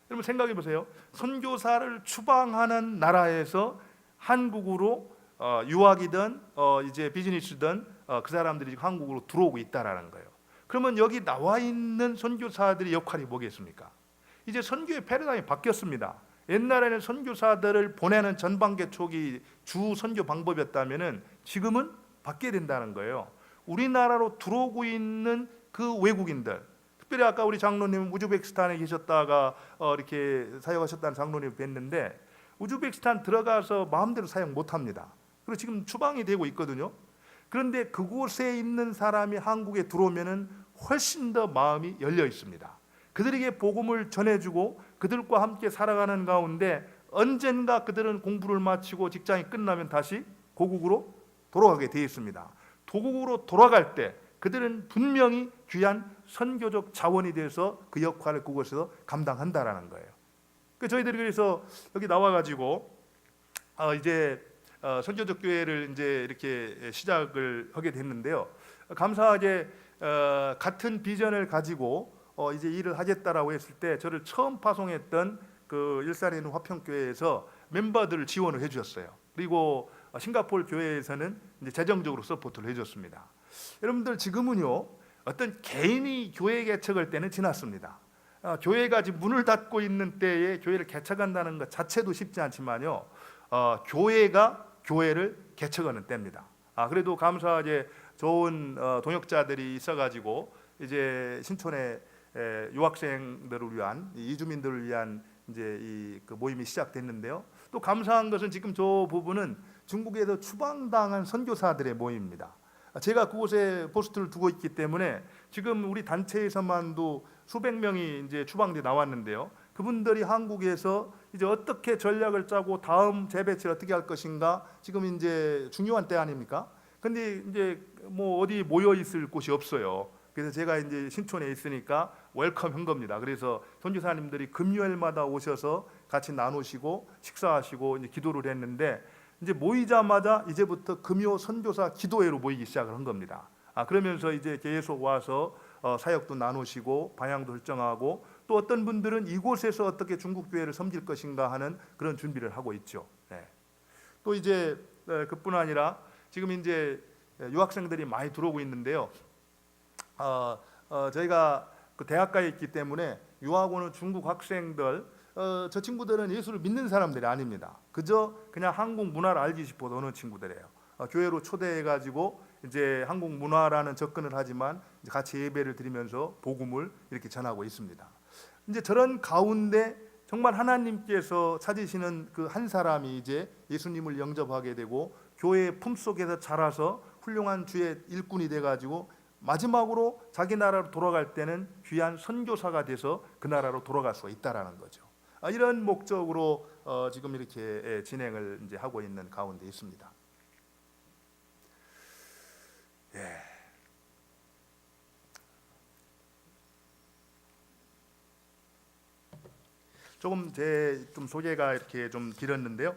여러분 생각해 보세요. 선교사를 추방하는 나라에서 한국으로 유학이든 이제 비즈니스든 그 사람들이 지금 한국으로 들어오고 있다라는 거예요. 그러면 여기 나와 있는 선교사들의 역할이 뭐겠습니까? 이제 선교의 패러다임이 바뀌었습니다. 옛날에는 선교사들을 보내는 전방개촉이 주 선교 방법이었다면은 지금은 바뀌어야 된다는 거예요. 우리나라로 들어오고 있는 그 외국인들, 특별히 아까 우리 장로님 우즈베키스탄에 계셨다가 이렇게 사역하셨다는 장로님 뵀는데, 우즈베키스탄 들어가서 마음대로 사역 못합니다. 그리고 지금 추방이 되고 있거든요. 그런데 그곳에 있는 사람이 한국에 들어오면은 훨씬 더 마음이 열려 있습니다. 그들에게 복음을 전해주고 그들과 함께 살아가는 가운데 언젠가 그들은 공부를 마치고 직장이 끝나면 다시 고국으로 돌아가게 되어 있습니다. 고국으로 돌아갈 때 그들은 분명히 귀한 선교적 자원이 돼서 그 역할을 그곳에서 감당한다라는 거예요. 저희들이 그래서 여기 나와가지고 이제 선교적 교회를 이제 이렇게 시작을 하게 됐는데요. 감사하게 같은 비전을 가지고 이제 일을 하겠다라고 했을 때 저를 처음 파송했던 그 일산에 있는 화평교회에서 멤버들을 지원을 해주셨어요. 그리고 싱가포르 교회에서는 이제 재정적으로 서포트를 해줬습니다. 여러분들 지금은요, 어떤 개인이 교회 개척할 때는 지났습니다. 교회가 지금 문을 닫고 있는 때에 교회를 개척한다는 것 자체도 쉽지 않지만요, 교회가 교회를 개척하는 때입니다. 그래도 감사하게 좋은 동역자들이 있어가지고 이제 신촌에 유학생들을 위한, 이주민들을 위한 이제 이 그 모임이 시작됐는데요. 또 감사한 것은 지금 저 부분은 중국에서 추방당한 선교사들의 모임입니다. 제가 그곳에 포스트를 두고 있기 때문에 지금 우리 단체에서만도 수백 명이 이제 추방돼 나왔는데요. 그분들이 한국에서 이제 어떻게 전략을 짜고 다음 재배치를 어떻게 할 것인가, 지금 이제 중요한 때 아닙니까? 근데 이제 뭐 어디 모여 있을 곳이 없어요. 그래서 제가 이제 신촌에 있으니까 웰컴한 겁니다. 그래서 선교사님들이 금요일마다 오셔서 같이 나누시고 식사하시고 이제 기도를 했는데, 이제 모이자마자 이제부터 금요 선교사 기도회로 모이기 시작을 한 겁니다. 그러면서 이제 계속 와서 사역도 나누시고 방향도 설정하고 또 어떤 분들은 이곳에서 어떻게 중국 교회를 섬길 것인가 하는 그런 준비를 하고 있죠. 또 이제 그뿐 아니라 지금 이제 유학생들이 많이 들어오고 있는데요. 저희가 그 대학가에 있기 때문에 유학 오는 중국 학생들, 저 친구들은 예수를 믿는 사람들이 아닙니다. 그냥 한국 문화를 알기 싶어서 오는 친구들이에요. 교회로 초대해가지고 이제 한국 문화라는 접근을 하지만 이제 같이 예배를 드리면서 복음을 이렇게 전하고 있습니다. 이제 저런 가운데 정말 하나님께서 찾으시는 그 한 사람이 이제 예수님을 영접하게 되고 교회의 품속에서 자라서 훌륭한 주의 일꾼이 돼가지고 마지막으로 자기 나라로 돌아갈 때는 귀한 선교사가 돼서 그 나라로 돌아갈 수가 있다라는 거죠. 이런 목적으로 지금 이렇게 진행을 이제 하고 있는 가운데 있습니다. 조금 좀 소개가 이렇게 좀 길었는데요.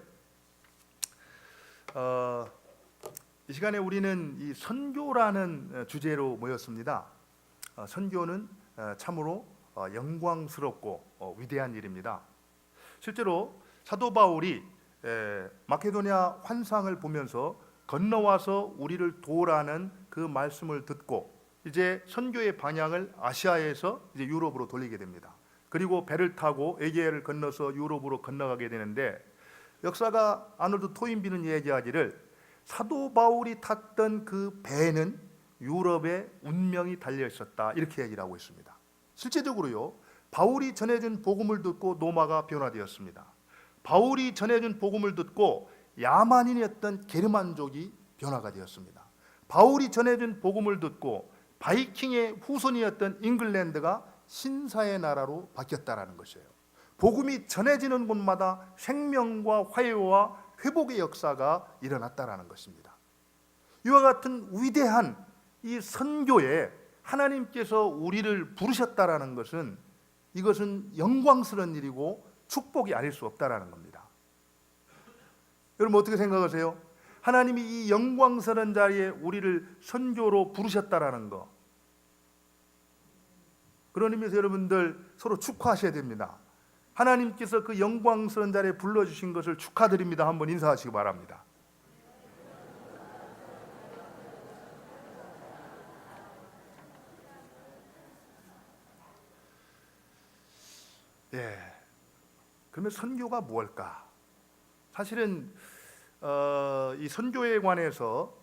이 시간에 우리는 이 선교라는 주제로 모였습니다. 선교는 참으로 영광스럽고 위대한 일입니다. 실제로 사도 바울이 마케도니아 환상을 보면서 건너와서 우리를 도우라는 그 말씀을 듣고 이제 선교의 방향을 아시아에서 이제 유럽으로 돌리게 됩니다. 그리고 배를 타고 에게해를 건너서 유럽으로 건너가게 되는데, 역사가 아놀드 토인비는 얘기하기를 사도 바울이 탔던 그 배에는 유럽의 운명이 달려 있었다, 이렇게 얘기를 하고 있습니다. 실제적으로요, 바울이 전해준 복음을 듣고 노마가 변화되었습니다. 바울이 전해준 복음을 듣고 야만인이었던 게르만족이 변화가 되었습니다. 바울이 전해준 복음을 듣고 바이킹의 후손이었던 잉글랜드가 신사의 나라로 바뀌었다라는 것이에요. 복음이 전해지는 곳마다 생명과 화해와 회복의 역사가 일어났다라는 것입니다. 이와 같은 위대한 이 선교에 하나님께서 우리를 부르셨다라는 것은, 이것은 영광스러운 일이고 축복이 아닐 수 없다라는 겁니다. 여러분 어떻게 생각하세요? 하나님이 이 영광스러운 자리에 우리를 선교로 부르셨다라는 거, 그런 의미에서 여러분들 서로 축하하셔야 됩니다. 하나님께서 그 영광스러운 자리에 불러주신 것을 축하드립니다. 한번 인사하시기 바랍니다. 그러면 선교가 무엇일까? 사실은 이 선교에 관해서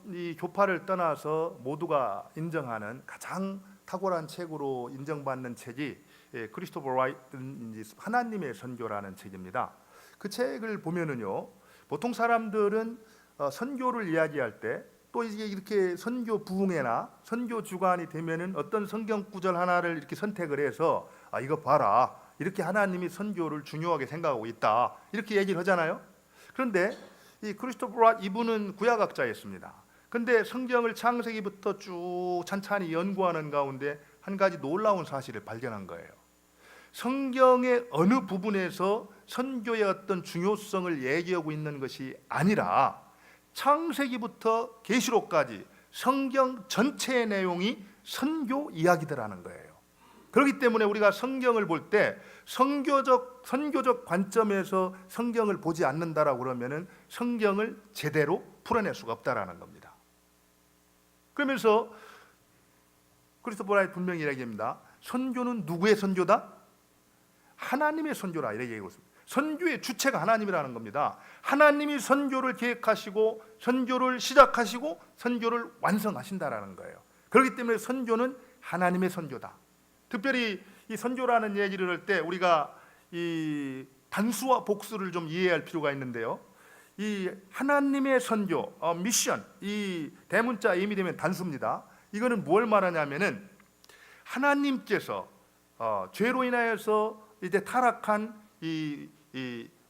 이 교파를 떠나서 모두가 인정하는 가장 탁월한 책으로 인정받는 책이 크리스토퍼 라이트 하나님의 선교라는 책입니다. 그 책을 보면은요, 보통 사람들은 선교를 이야기할 때 또 이게 이렇게 선교 부흥회나 선교 주간이 되면은 어떤 성경 구절 하나를 이렇게 선택을 해서 이거 봐라, 이렇게 하나님이 선교를 중요하게 생각하고 있다, 이렇게 얘기를 하잖아요. 그런데 이 크리스토퍼 라이트 이분은 구약학자였습니다. 근데 성경을 창세기부터 쭉 찬찬히 연구하는 가운데 한 가지 놀라운 사실을 발견한 거예요. 성경의 어느 부분에서 선교의 어떤 중요성을 얘기하고 있는 것이 아니라 창세기부터 계시록까지 성경 전체의 내용이 선교 이야기더라는 거예요. 그렇기 때문에 우리가 성경을 볼 때 선교적 관점에서 성경을 보지 않는다라고 그러면은 성경을 제대로 풀어낼 수가 없다라는 겁니다. 그러면서 크리스토퍼 라이트 분명히 이야기합니다. 선교는 누구의 선교다? 하나님의 선교라, 이렇게 얘기하고 있습니다. 선교의 주체가 하나님이라는 겁니다. 하나님이 선교를 계획하시고 선교를 시작하시고 선교를 완성하신다라는 거예요. 그렇기 때문에 선교는 하나님의 선교다. 특별히 이 선교라는 얘기를 할 때 우리가 이 단수와 복수를 좀 이해할 필요가 있는데요. 이 하나님의 선교, 미션, 이 대문자 임이 되면 단수입니다. 이거는 뭘 말하냐면은 하나님께서 죄로 인하여서 이제 타락한 이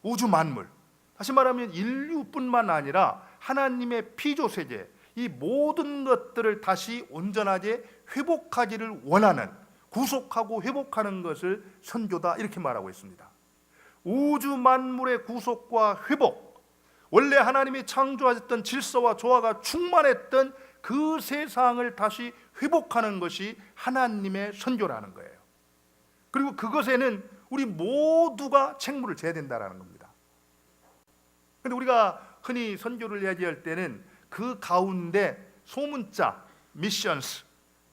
우주 만물, 다시 말하면 인류뿐만 아니라 하나님의 피조 세계, 이 모든 것들을 다시 온전하게 회복하기를 원하는, 구속하고 회복하는 것을 선교다, 이렇게 말하고 있습니다. 우주 만물의 구속과 회복, 원래 하나님이 창조하셨던 질서와 조화가 충만했던 그 세상을 다시 회복하는 것이 하나님의 선교라는 거예요. 그리고 그것에는 우리 모두가 책무를 져야 된다는 겁니다. 그런데 우리가 흔히 선교를 얘기할 때는 그 가운데 소문자, 미션스,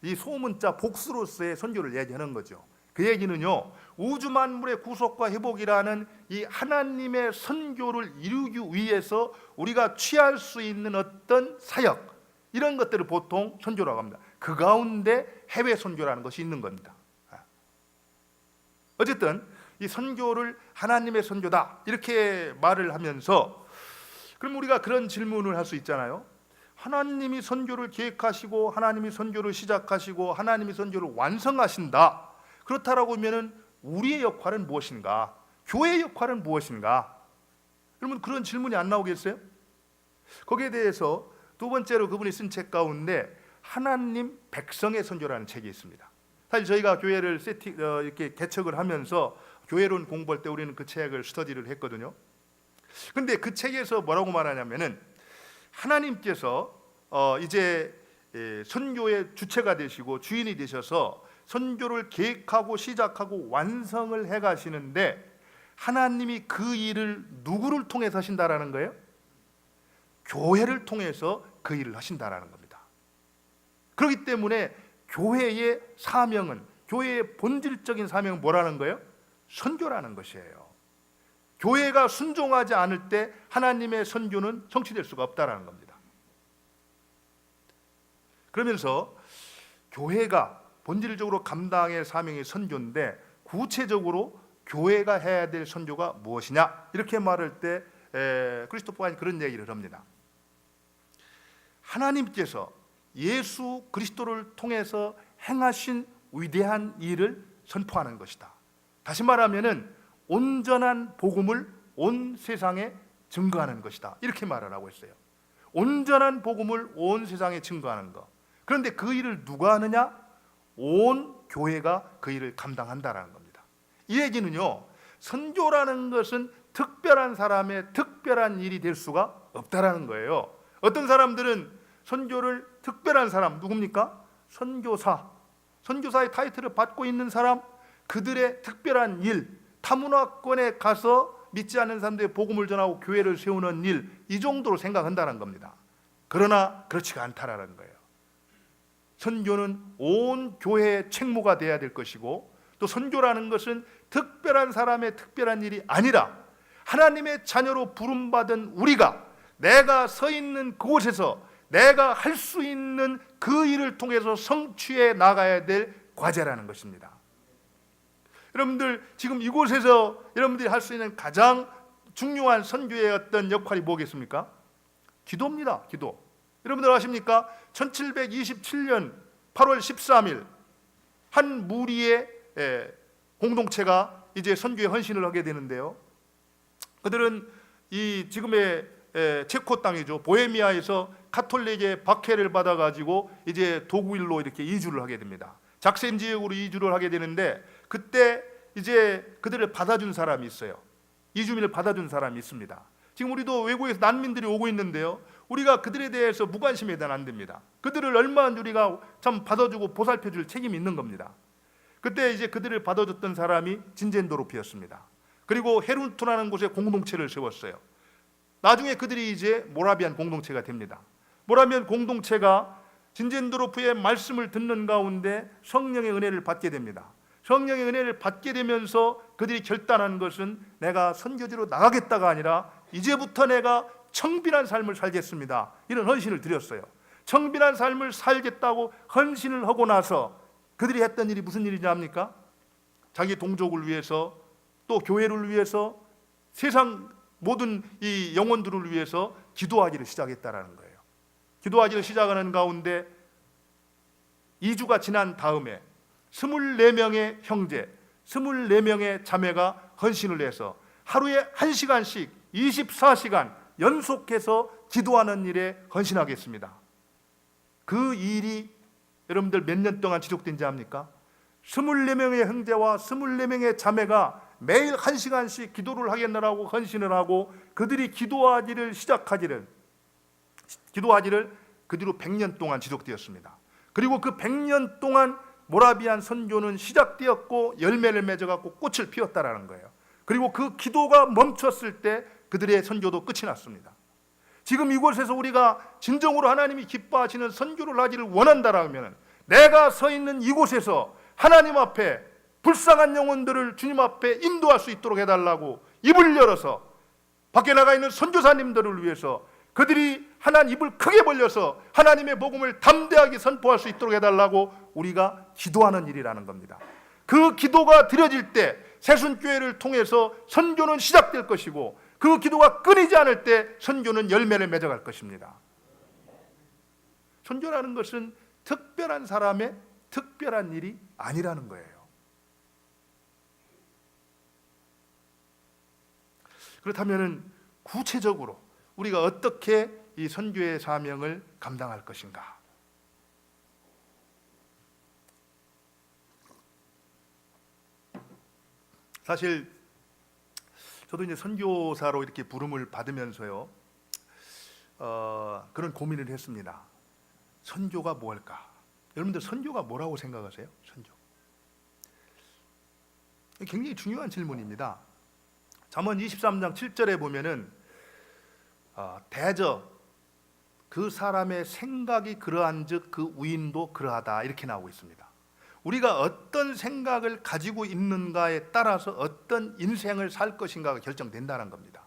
이 소문자 복수로서의 선교를 얘기하는 거죠. 그 얘기는요, 우주 만물의 구속과 회복이라는 이 하나님의 선교를 이루기 위해서 우리가 취할 수 있는 어떤 사역, 이런 것들을 보통 선교라고 합니다. 그 가운데 해외 선교라는 것이 있는 겁니다. 어쨌든 이 선교를 하나님의 선교다 이렇게 말을 하면서, 그럼 우리가 그런 질문을 할 수 있잖아요. 하나님이 선교를 계획하시고 하나님이 선교를 시작하시고 하나님이 선교를 완성하신다. 그렇다라고 하면은 우리의 역할은 무엇인가? 교회의 역할은 무엇인가? 여러분, 그런 질문이 안 나오겠어요? 거기에 대해서 두 번째로 그분이 쓴 책 가운데 하나님 백성의 선교라는 책이 있습니다. 사실 저희가 교회를 이렇게 개척을 하면서 교회론 공부할 때 우리는 그 책을 스터디를 했거든요. 근데 그 책에서 뭐라고 말하냐면은, 하나님께서 이제 선교의 주체가 되시고 주인이 되셔서 선교를 계획하고 시작하고 완성을 해 가시는데, 하나님이 그 일을 누구를 통해서 하신다라는 거예요? 교회를 통해서 그 일을 하신다라는 겁니다. 그렇기 때문에 교회의 사명은, 교회의 본질적인 사명은 뭐라는 거예요? 선교라는 것이에요. 교회가 순종하지 않을 때 하나님의 선교는 성취될 수가 없다라는 겁니다. 그러면서 교회가 본질적으로 감당할 사명이 선교인데, 구체적으로 교회가 해야 될 선교가 무엇이냐, 이렇게 말할 때 크리스토퍼가 그런 얘기를 합니다. 하나님께서 예수 그리스도를 통해서 행하신 위대한 일을 선포하는 것이다. 다시 말하면은 온전한 복음을 온 세상에 증거하는 것이다. 이렇게 말을 하고 있어요. 온전한 복음을 온 세상에 증거하는 것. 그런데 그 일을 누가 하느냐? 온 교회가 그 일을 감당한다라는 겁니다. 이 얘기는요, 선교라는 것은 특별한 사람의 특별한 일이 될 수가 없다라는 거예요. 어떤 사람들은 선교를 특별한 사람, 누굽니까? 선교사, 선교사의 타이틀을 받고 있는 사람, 그들의 특별한 일, 타문화권에 가서 믿지 않는 사람들의 복음을 전하고 교회를 세우는 일, 이 정도로 생각한다는 겁니다. 그러나 그렇지가 않다라는 거예요. 선교는 온 교회의 책무가 돼야 될 것이고, 또 선교라는 것은 특별한 사람의 특별한 일이 아니라 하나님의 자녀로 부름받은 우리가, 내가 서 있는 그곳에서 내가 할 수 있는 그 일을 통해서 성취해 나가야 될 과제라는 것입니다. 여러분들, 지금 이곳에서 여러분들이 할 수 있는 가장 중요한 선교의 어떤 역할이 뭐겠습니까? 기도입니다. 기도. 여러분들 아십니까? 1727년 8월 13일 한 무리의 공동체가 이제 선교에 헌신을 하게 되는데요, 그들은 이 지금의 체코 땅이죠, 보헤미아에서 가톨릭의 박해를 받아가지고 이제 독일로 이렇게 이주를 하게 됩니다. 작센 지역으로 이주를 하게 되는데, 그때 이제 그들을 받아준 사람이 있어요. 이주민을 받아준 사람이 있습니다. 지금 우리도 외국에서 난민들이 오고 있는데요, 우리가 그들에 대해서 무관심해서는 안 됩니다. 그들을 얼마나 우리가 참 받아주고 보살펴줄 책임이 있는 겁니다. 그때 이제 그들을 받아줬던 사람이 진젠도르프였습니다. 그리고 헤룬트라는 곳에 공동체를 세웠어요. 나중에 그들이 이제 모라비안 공동체가 됩니다. 모라비안 공동체가 진젠도르프의 말씀을 듣는 가운데 성령의 은혜를 받게 됩니다. 성령의 은혜를 받게 되면서 그들이 결단한 것은, 내가 선교지로 나가겠다가 아니라 이제부터 내가 청빈한 삶을 살겠습니다, 이런 헌신을 드렸어요. 청빈한 삶을 살겠다고 헌신을 하고 나서 그들이 했던 일이 무슨 일이냐 합니까? 자기 동족을 위해서, 또 교회를 위해서, 세상 모든 이 영혼들을 위해서 기도하기를 시작했다라는 거예요. 기도하기를 시작하는 가운데 2주가 지난 다음에 24명의 형제, 24명의 자매가 헌신을 해서 하루에 1시간씩 24시간 연속해서 기도하는 일에 헌신하겠습니다. 그 일이 여러분들 몇 년 동안 지속된지 압니까? 24명의 형제와 24명의 자매가 매일 1시간씩 기도를 하겠느라고 헌신을 하고, 그들이 기도하기를 그 뒤로 100년 동안 지속되었습니다. 그리고 그 100년 동안 모라비안 선교는 시작되었고 열매를 맺어갖고 꽃을 피웠다라는 거예요. 그리고 그 기도가 멈췄을 때 그들의 선교도 끝이 났습니다. 지금 이곳에서 우리가 진정으로 하나님이 기뻐하시는 선교를 하기를 원한다라면 내가 서 있는 이곳에서 하나님 앞에 불쌍한 영혼들을 주님 앞에 인도할 수 있도록 해달라고 입을 열어서 밖에 나가 있는 선교사님들을 위해서 그들이 입을 크게 벌려서 하나님의 복음을 담대하게 선포할 수 있도록 해달라고 우리가 기도하는 일이라는 겁니다. 그 기도가 드려질 때 새순교회를 통해서 선교는 시작될 것이고 그 기도가 끊이지 않을 때 선교는 열매를 맺어갈 것입니다. 선교라는 것은 특별한 사람의 특별한 일이 아니라는 거예요. 그렇다면 구체적으로 우리가 어떻게 이 선교의 사명을 감당할 것인가? 사실 저도 이제 선교사로 이렇게 부름을 받으면서요, 그런 고민을 했습니다. 선교가 뭘까? 여러분들 선교가 뭐라고 생각하세요? 선교. 굉장히 중요한 질문입니다. 잠언 23장 7절에 보면은 대저 그 사람의 생각이 그러한즉 그 우인도 그러하다 이렇게 나오고 있습니다. 우리가 어떤 생각을 가지고 있는가에 따라서 어떤 인생을 살 것인가가 결정된다는 겁니다.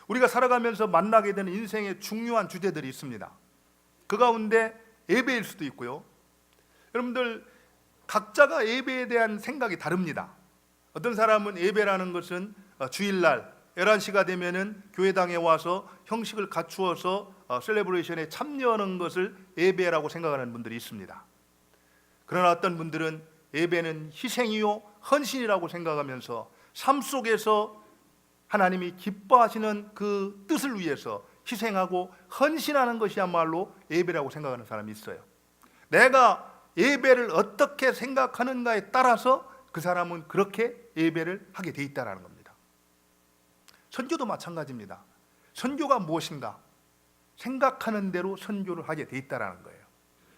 우리가 살아가면서 만나게 되는 인생의 중요한 주제들이 있습니다. 그 가운데 예배일 수도 있고요. 여러분들 각자가 예배에 대한 생각이 다릅니다. 어떤 사람은 예배라는 것은 주일날 11시가 되면은 교회당에 와서 형식을 갖추어서 셀레브레이션에 참여하는 것을 예배라고 생각하는 분들이 있습니다. 그러나 어떤 분들은 예배는 희생이요 헌신이라고 생각하면서 삶 속에서 하나님이 기뻐하시는 그 뜻을 위해서 희생하고 헌신하는 것이야말로 예배라고 생각하는 사람이 있어요. 내가 예배를 어떻게 생각하는가에 따라서 그 사람은 그렇게 예배를 하게 돼 있다는 겁니다. 선교도 마찬가지입니다. 선교가 무엇인가? 생각하는 대로 선교를 하게 돼 있다는 거예요.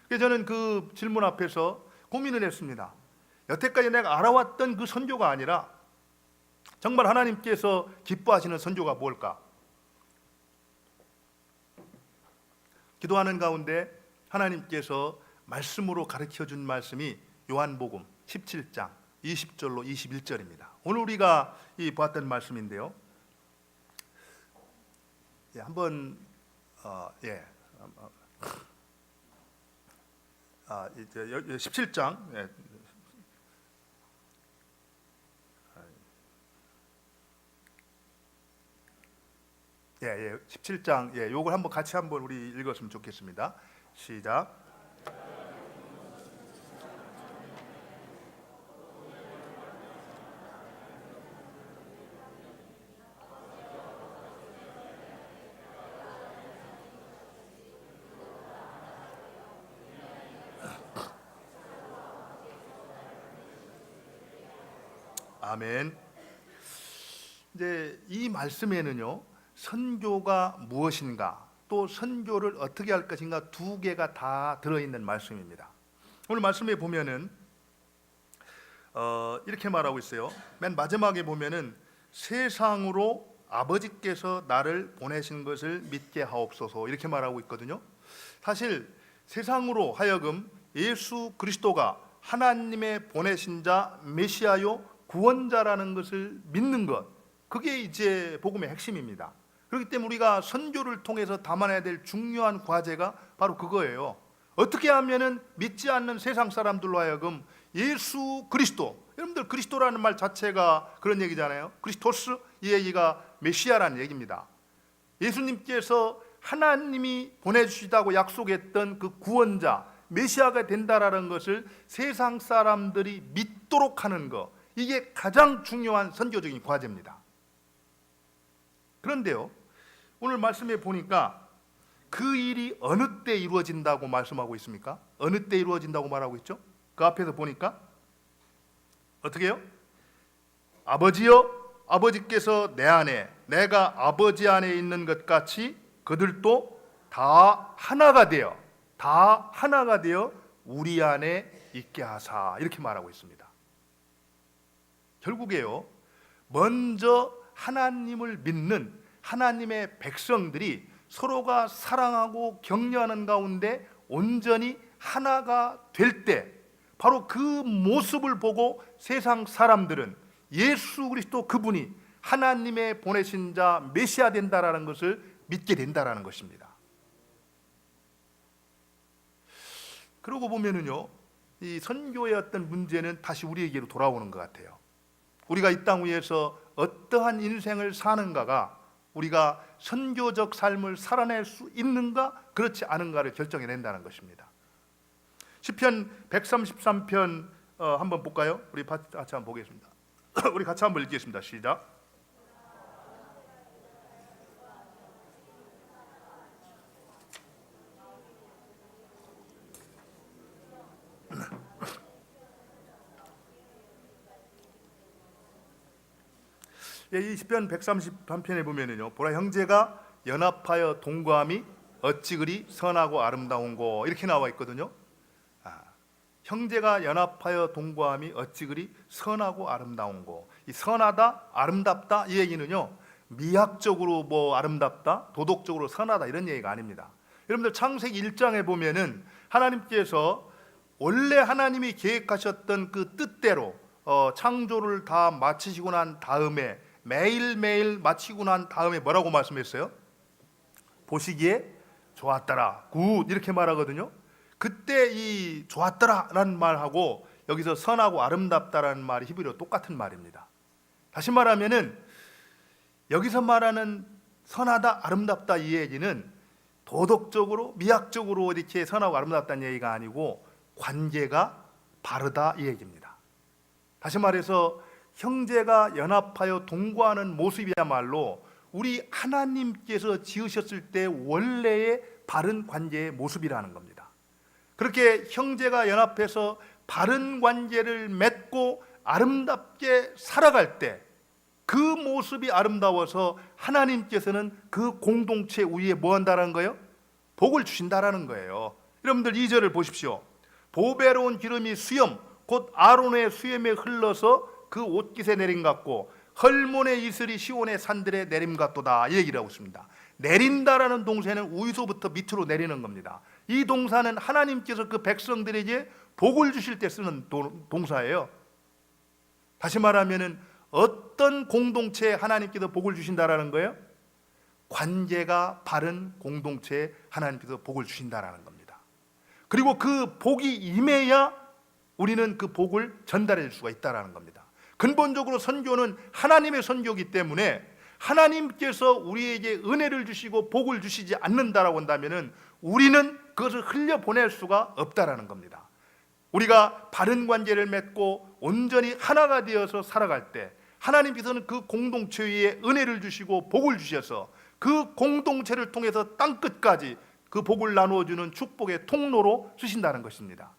그래서 저는 그 질문 앞에서 고민을 했습니다. 여태까지 내가 알아왔던 그 선교가 아니라 정말 하나님께서 기뻐하시는 선교가 뭘까? 기도하는 가운데 하나님께서 말씀으로 가르쳐준 말씀이 요한복음 17장 20절로 21절입니다. 오늘 우리가 보았던 말씀인데요. 한번 17장 17장 요걸 한번 같이 한번 우리 읽었으면 좋겠습니다. 시작. 아멘. 이제 이 말씀에는요, 선교가 무엇인가, 또 선교를 어떻게 할 것인가 두 개가 다 들어있는 말씀입니다. 오늘 말씀에 보면은 이렇게 말하고 있어요. 맨 마지막에 보면은 세상으로 아버지께서 나를 보내신 것을 믿게 하옵소서 이렇게 말하고 있거든요. 사실 세상으로 하여금 예수 그리스도가 하나님의 보내신 자 메시아요 구원자라는 것을 믿는 것, 그게 이제 복음의 핵심입니다. 그렇기 때문에 우리가 선교를 통해서 담아내야 될 중요한 과제가 바로 그거예요. 어떻게 하면은 믿지 않는 세상 사람들로 하여금 예수 그리스도, 여러분들 그리스도라는 말 자체가 그런 얘기잖아요. 그리스토스, 이 얘기가 메시아라는 얘기입니다. 예수님께서 하나님이 보내주시다고 약속했던 그 구원자 메시아가 된다라는 것을 세상 사람들이 믿도록 하는 것, 이게 가장 중요한 선교적인 과제입니다. 그런데요, 오늘 말씀에 보니까 그 일이 어느 때 이루어진다고 말씀하고 있습니까? 어느 때 이루어진다고 말하고 있죠? 그 앞에서 보니까 어떻게 해요? 아버지여, 아버지께서 내 안에, 내가 아버지 안에 있는 것 같이 그들도 다 하나가 되어 우리 안에 있게 하사 이렇게 말하고 있습니다. 결국에요, 먼저 하나님을 믿는 하나님의 백성들이 서로가 사랑하고 격려하는 가운데 온전히 하나가 될 때, 바로 그 모습을 보고 세상 사람들은 예수 그리스도 그분이 하나님의 보내신 자 메시아 된다라는 것을 믿게 된다라는 것입니다. 그러고 보면은요, 이 선교의 어떤 문제는 다시 우리에게로 돌아오는 것 같아요. 우리가 이 땅 위에서 어떠한 인생을 사는가가 우리가 선교적 삶을 살아낼 수 있는가 그렇지 않은가를 결정해 낸다는 것입니다. 시편 133편 한번 볼까요? 우리 같이 한번 보겠습니다. 우리 같이 한번 읽겠습니다. 시작. 이 시편 133편에 보면은요, 보라 형제가 연합하여 동거함이 어찌 그리 선하고 아름다운고 이렇게 나와 있거든요. 형제가 연합하여 동거함이 어찌 그리 선하고 아름다운고, 이 선하다, 아름답다 이 얘기는요, 미학적으로 뭐 아름답다, 도덕적으로 선하다 이런 얘기가 아닙니다. 여러분들 창세기 1장에 보면은 하나님께서 원래 하나님이 계획하셨던 그 뜻대로 창조를 다 마치시고 난 다음에, 매일매일 마치고 난 다음에 뭐라고 말씀했어요? 보시기에 좋았더라, 굿 이렇게 말하거든요. 그때 이 좋았더라라는 말하고 여기서 선하고 아름답다라는 말이 히브리어 똑같은 말입니다. 다시 말하면은 여기서 말하는 선하다, 아름답다 이 얘기는 도덕적으로, 미학적으로 이렇게 선하고 아름답다는 얘기가 아니고 관계가 바르다 이 얘기입니다. 다시 말해서 형제가 연합하여 동거하는 모습이야말로 우리 하나님께서 지으셨을 때 원래의 바른 관계의 모습이라는 겁니다. 그렇게 형제가 연합해서 바른 관계를 맺고 아름답게 살아갈 때 그 모습이 아름다워서 하나님께서는 그 공동체 위에 뭐 한다는 거예요? 복을 주신다라는 거예요. 여러분들 2절을 보십시오. 보배로운 기름이 수염 곧 아론의 수염에 흘러서 그 옷깃에 내림 같고 헐몬의 이슬이 시온의 산들에 내림 같도다 이 얘기를 하고 있습니다. 내린다라는 동사는 위로부터 밑으로 내리는 겁니다. 이 동사는 하나님께서 그 백성들에게 복을 주실 때 쓰는 동사예요. 다시 말하면은 어떤 공동체에 하나님께서 복을 주신다라는 거예요? 관계가 바른 공동체에 하나님께서 복을 주신다라는 겁니다. 그리고 그 복이 임해야 우리는 그 복을 전달해 줄 수가 있다라는 겁니다. 근본적으로 선교는 하나님의 선교이기 때문에 하나님께서 우리에게 은혜를 주시고 복을 주시지 않는다라고 한다면은 우리는 그것을 흘려보낼 수가 없다라는 겁니다. 우리가 바른 관계를 맺고 온전히 하나가 되어서 살아갈 때 하나님께서는 그 공동체 위에 은혜를 주시고 복을 주셔서 그 공동체를 통해서 땅끝까지 그 복을 나누어주는 축복의 통로로 쓰신다는 것입니다.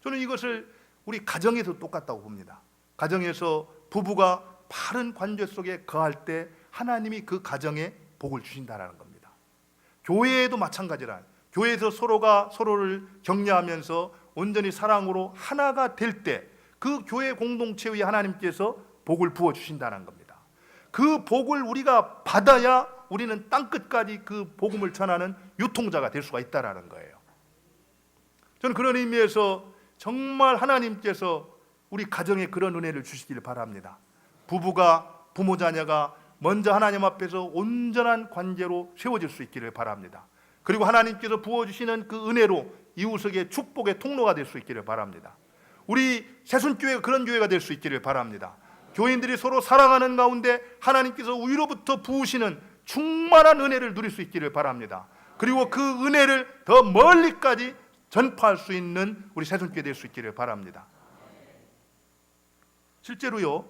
저는 이것을 우리 가정에서 똑같다고 봅니다. 가정에서 부부가 바른 관계 속에 거할 때 하나님이 그 가정에 복을 주신다는 겁니다. 교회에도 마찬가지라. 교회에서 서로가 서로를 격려하면서 온전히 사랑으로 하나가 될 때 그 교회 공동체 위에 하나님께서 복을 부어 주신다는 겁니다. 그 복을 우리가 받아야 우리는 땅끝까지 그 복음을 전하는 유통자가 될 수가 있다는 거예요. 저는 그런 의미에서 정말 하나님께서 우리 가정에 그런 은혜를 주시기를 바랍니다. 부부가, 부모 자녀가 먼저 하나님 앞에서 온전한 관계로 세워질 수 있기를 바랍니다. 그리고 하나님께서 부어주시는 그 은혜로 이웃에게 축복의 통로가 될 수 있기를 바랍니다. 우리 새순교회가 그런 교회가 될 수 있기를 바랍니다. 교인들이 서로 사랑하는 가운데 하나님께서 위로부터 부으시는 충만한 은혜를 누릴 수 있기를 바랍니다. 그리고 그 은혜를 더 멀리까지 전파할 수 있는 우리 새순교회 될 수 있기를 바랍니다. 실제로요,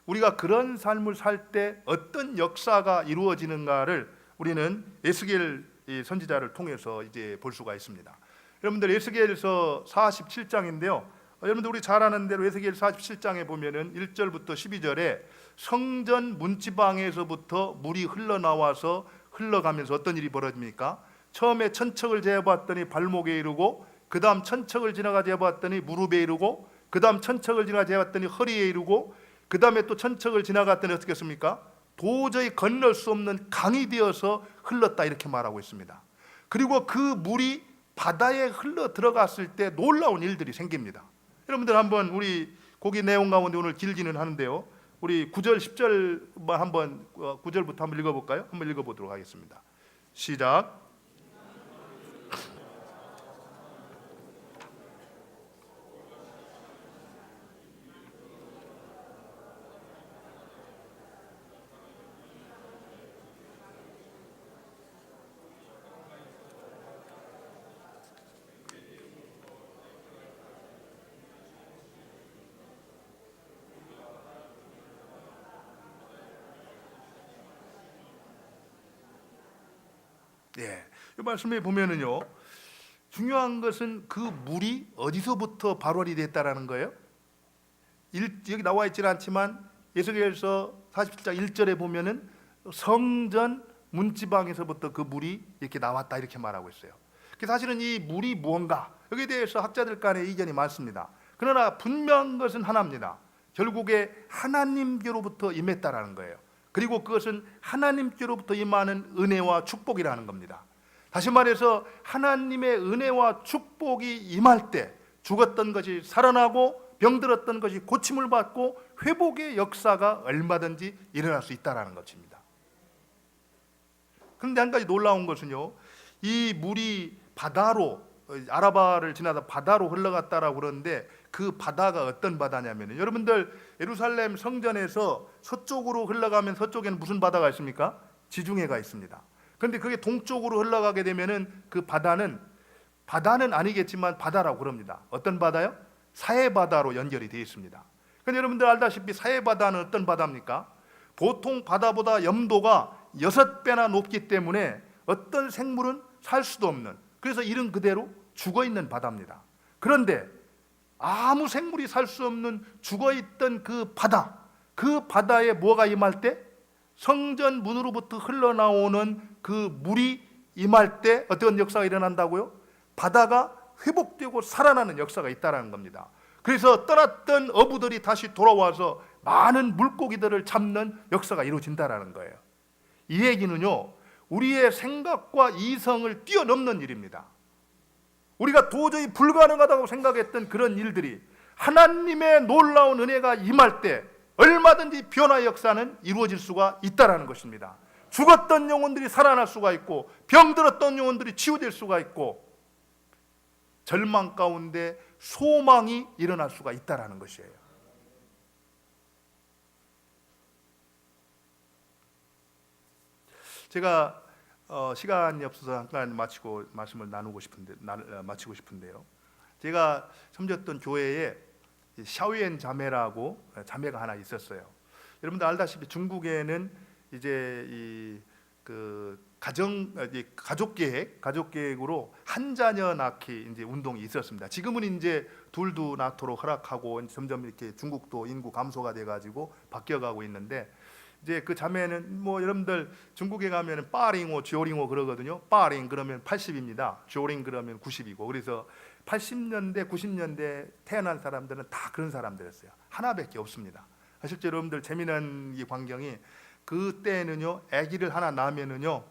우리가 그런 삶을 살 때 어떤 역사가 이루어지는가를 우리는 에스겔 선지자를 통해서 이제 볼 수가 있습니다. 여러분들 에스겔서 47장인데요. 여러분들 우리 잘 아는 대로 에스겔 47장에 보면은 1절부터 12절에 성전 문지방에서부터 물이 흘러나와서 흘러가면서 어떤 일이 벌어집니까? 처음에 천척을 재어봤더니 발목에 이르고 그 다음 천척을 지나가 재봤더니 무릎에 이르고, 그 다음 천척을 지나가 재봤더니 허리에 이르고, 그 다음에 또 천척을 지나갔더니 어떻게 했습니까? 도저히 건널 수 없는 강이 되어서 흘렀다, 이렇게 말하고 있습니다. 그리고 그 물이 바다에 흘러 들어갔을 때 놀라운 일들이 생깁니다. 여러분들 한번 우리 거기 내용 가운데 오늘 길지는 하는데요, 우리 9절 10절만 한번 9절부터 한번 읽어볼까요? 한번 읽어보도록 하겠습니다. 시작. 예, 이 말씀에 보면은요, 중요한 것은 그 물이 어디서부터 발원이 됐다라는 거예요. 여기 나와 있지는 않지만 에스겔서 47장 1절에 보면은 성전 문지방에서부터 그 물이 이렇게 나왔다, 이렇게 말하고 있어요. 사실은 이 물이 무언가, 여기에 대해서 학자들 간에 의견이 많습니다. 그러나 분명한 것은 하나입니다. 결국에 하나님께로부터 임했다라는 거예요. 그리고 그것은 하나님께로부터 임하는 은혜와 축복이라는 겁니다. 다시 말해서 하나님의 은혜와 축복이 임할 때 죽었던 것이 살아나고 병들었던 것이 고침을 받고 회복의 역사가 얼마든지 일어날 수 있다는 것입니다. 그런데 한 가지 놀라운 것은요, 이 물이 바다로, 아라바를 지나다 바다로 흘러갔다라고 그러는데, 그 바다가 어떤 바다냐면, 여러분들 예루살렘 성전에서 서쪽으로 흘러가면 서쪽에는 무슨 바다가 있습니까? 지중해가 있습니다. 그런데 그게 동쪽으로 흘러가게 되면은 그 바다는 아니겠지만 바다라고 그럽니다. 어떤 바다요? 사해바다로 연결이 되어 있습니다. 그런데 여러분들 알다시피 사해바다는 어떤 바다입니까? 보통 바다보다 염도가 6배나 높기 때문에 어떤 생물은 살 수도 없는, 그래서 이름 그대로 죽어있는 바다입니다. 그런데 아무 생물이 살 수 없는 죽어있던 그 바다에 뭐가 임할 때? 성전 문으로부터 흘러나오는 그 물이 임할 때 어떤 역사가 일어난다고요? 바다가 회복되고 살아나는 역사가 있다는 겁니다. 그래서 떠났던 어부들이 다시 돌아와서 많은 물고기들을 잡는 역사가 이루어진다는 거예요. 이 얘기는요, 우리의 생각과 이성을 뛰어넘는 일입니다. 우리가 도저히 불가능하다고 생각했던 그런 일들이 하나님의 놀라운 은혜가 임할 때 얼마든지 변화의 역사는 이루어질 수가 있다는 것입니다. 죽었던 영혼들이 살아날 수가 있고, 병들었던 영혼들이 치유될 수가 있고, 절망 가운데 소망이 일어날 수가 있다는 것이에요. 제가 시간이 없어서 잠깐 말씀을 마치고 싶은데요. 제가 섬겼던 교회에 샤오엔 자매라고 자매가 하나 있었어요. 여러분들 알다시피 중국에는 이제 가족 계획으로 한 자녀 낳기 이제 운동이 있었습니다. 지금은 이제 둘도 낳도록 허락하고 점점 이렇게 중국도 인구 감소가 돼가지고 바뀌어가고 있는데, 이제 그 자매는 뭐 여러분들 중국에 가면 빠링오, 지오링오 그러거든요. 빠링 그러면 80입니다. 지오링 그러면 90이고, 그래서 80년대, 90년대 태어난 사람들은 다 그런 사람들이었어요. 하나밖에 없습니다. 실제 여러분들 재미난 이 광경이, 그때는요, 아기를 하나 낳으면은요,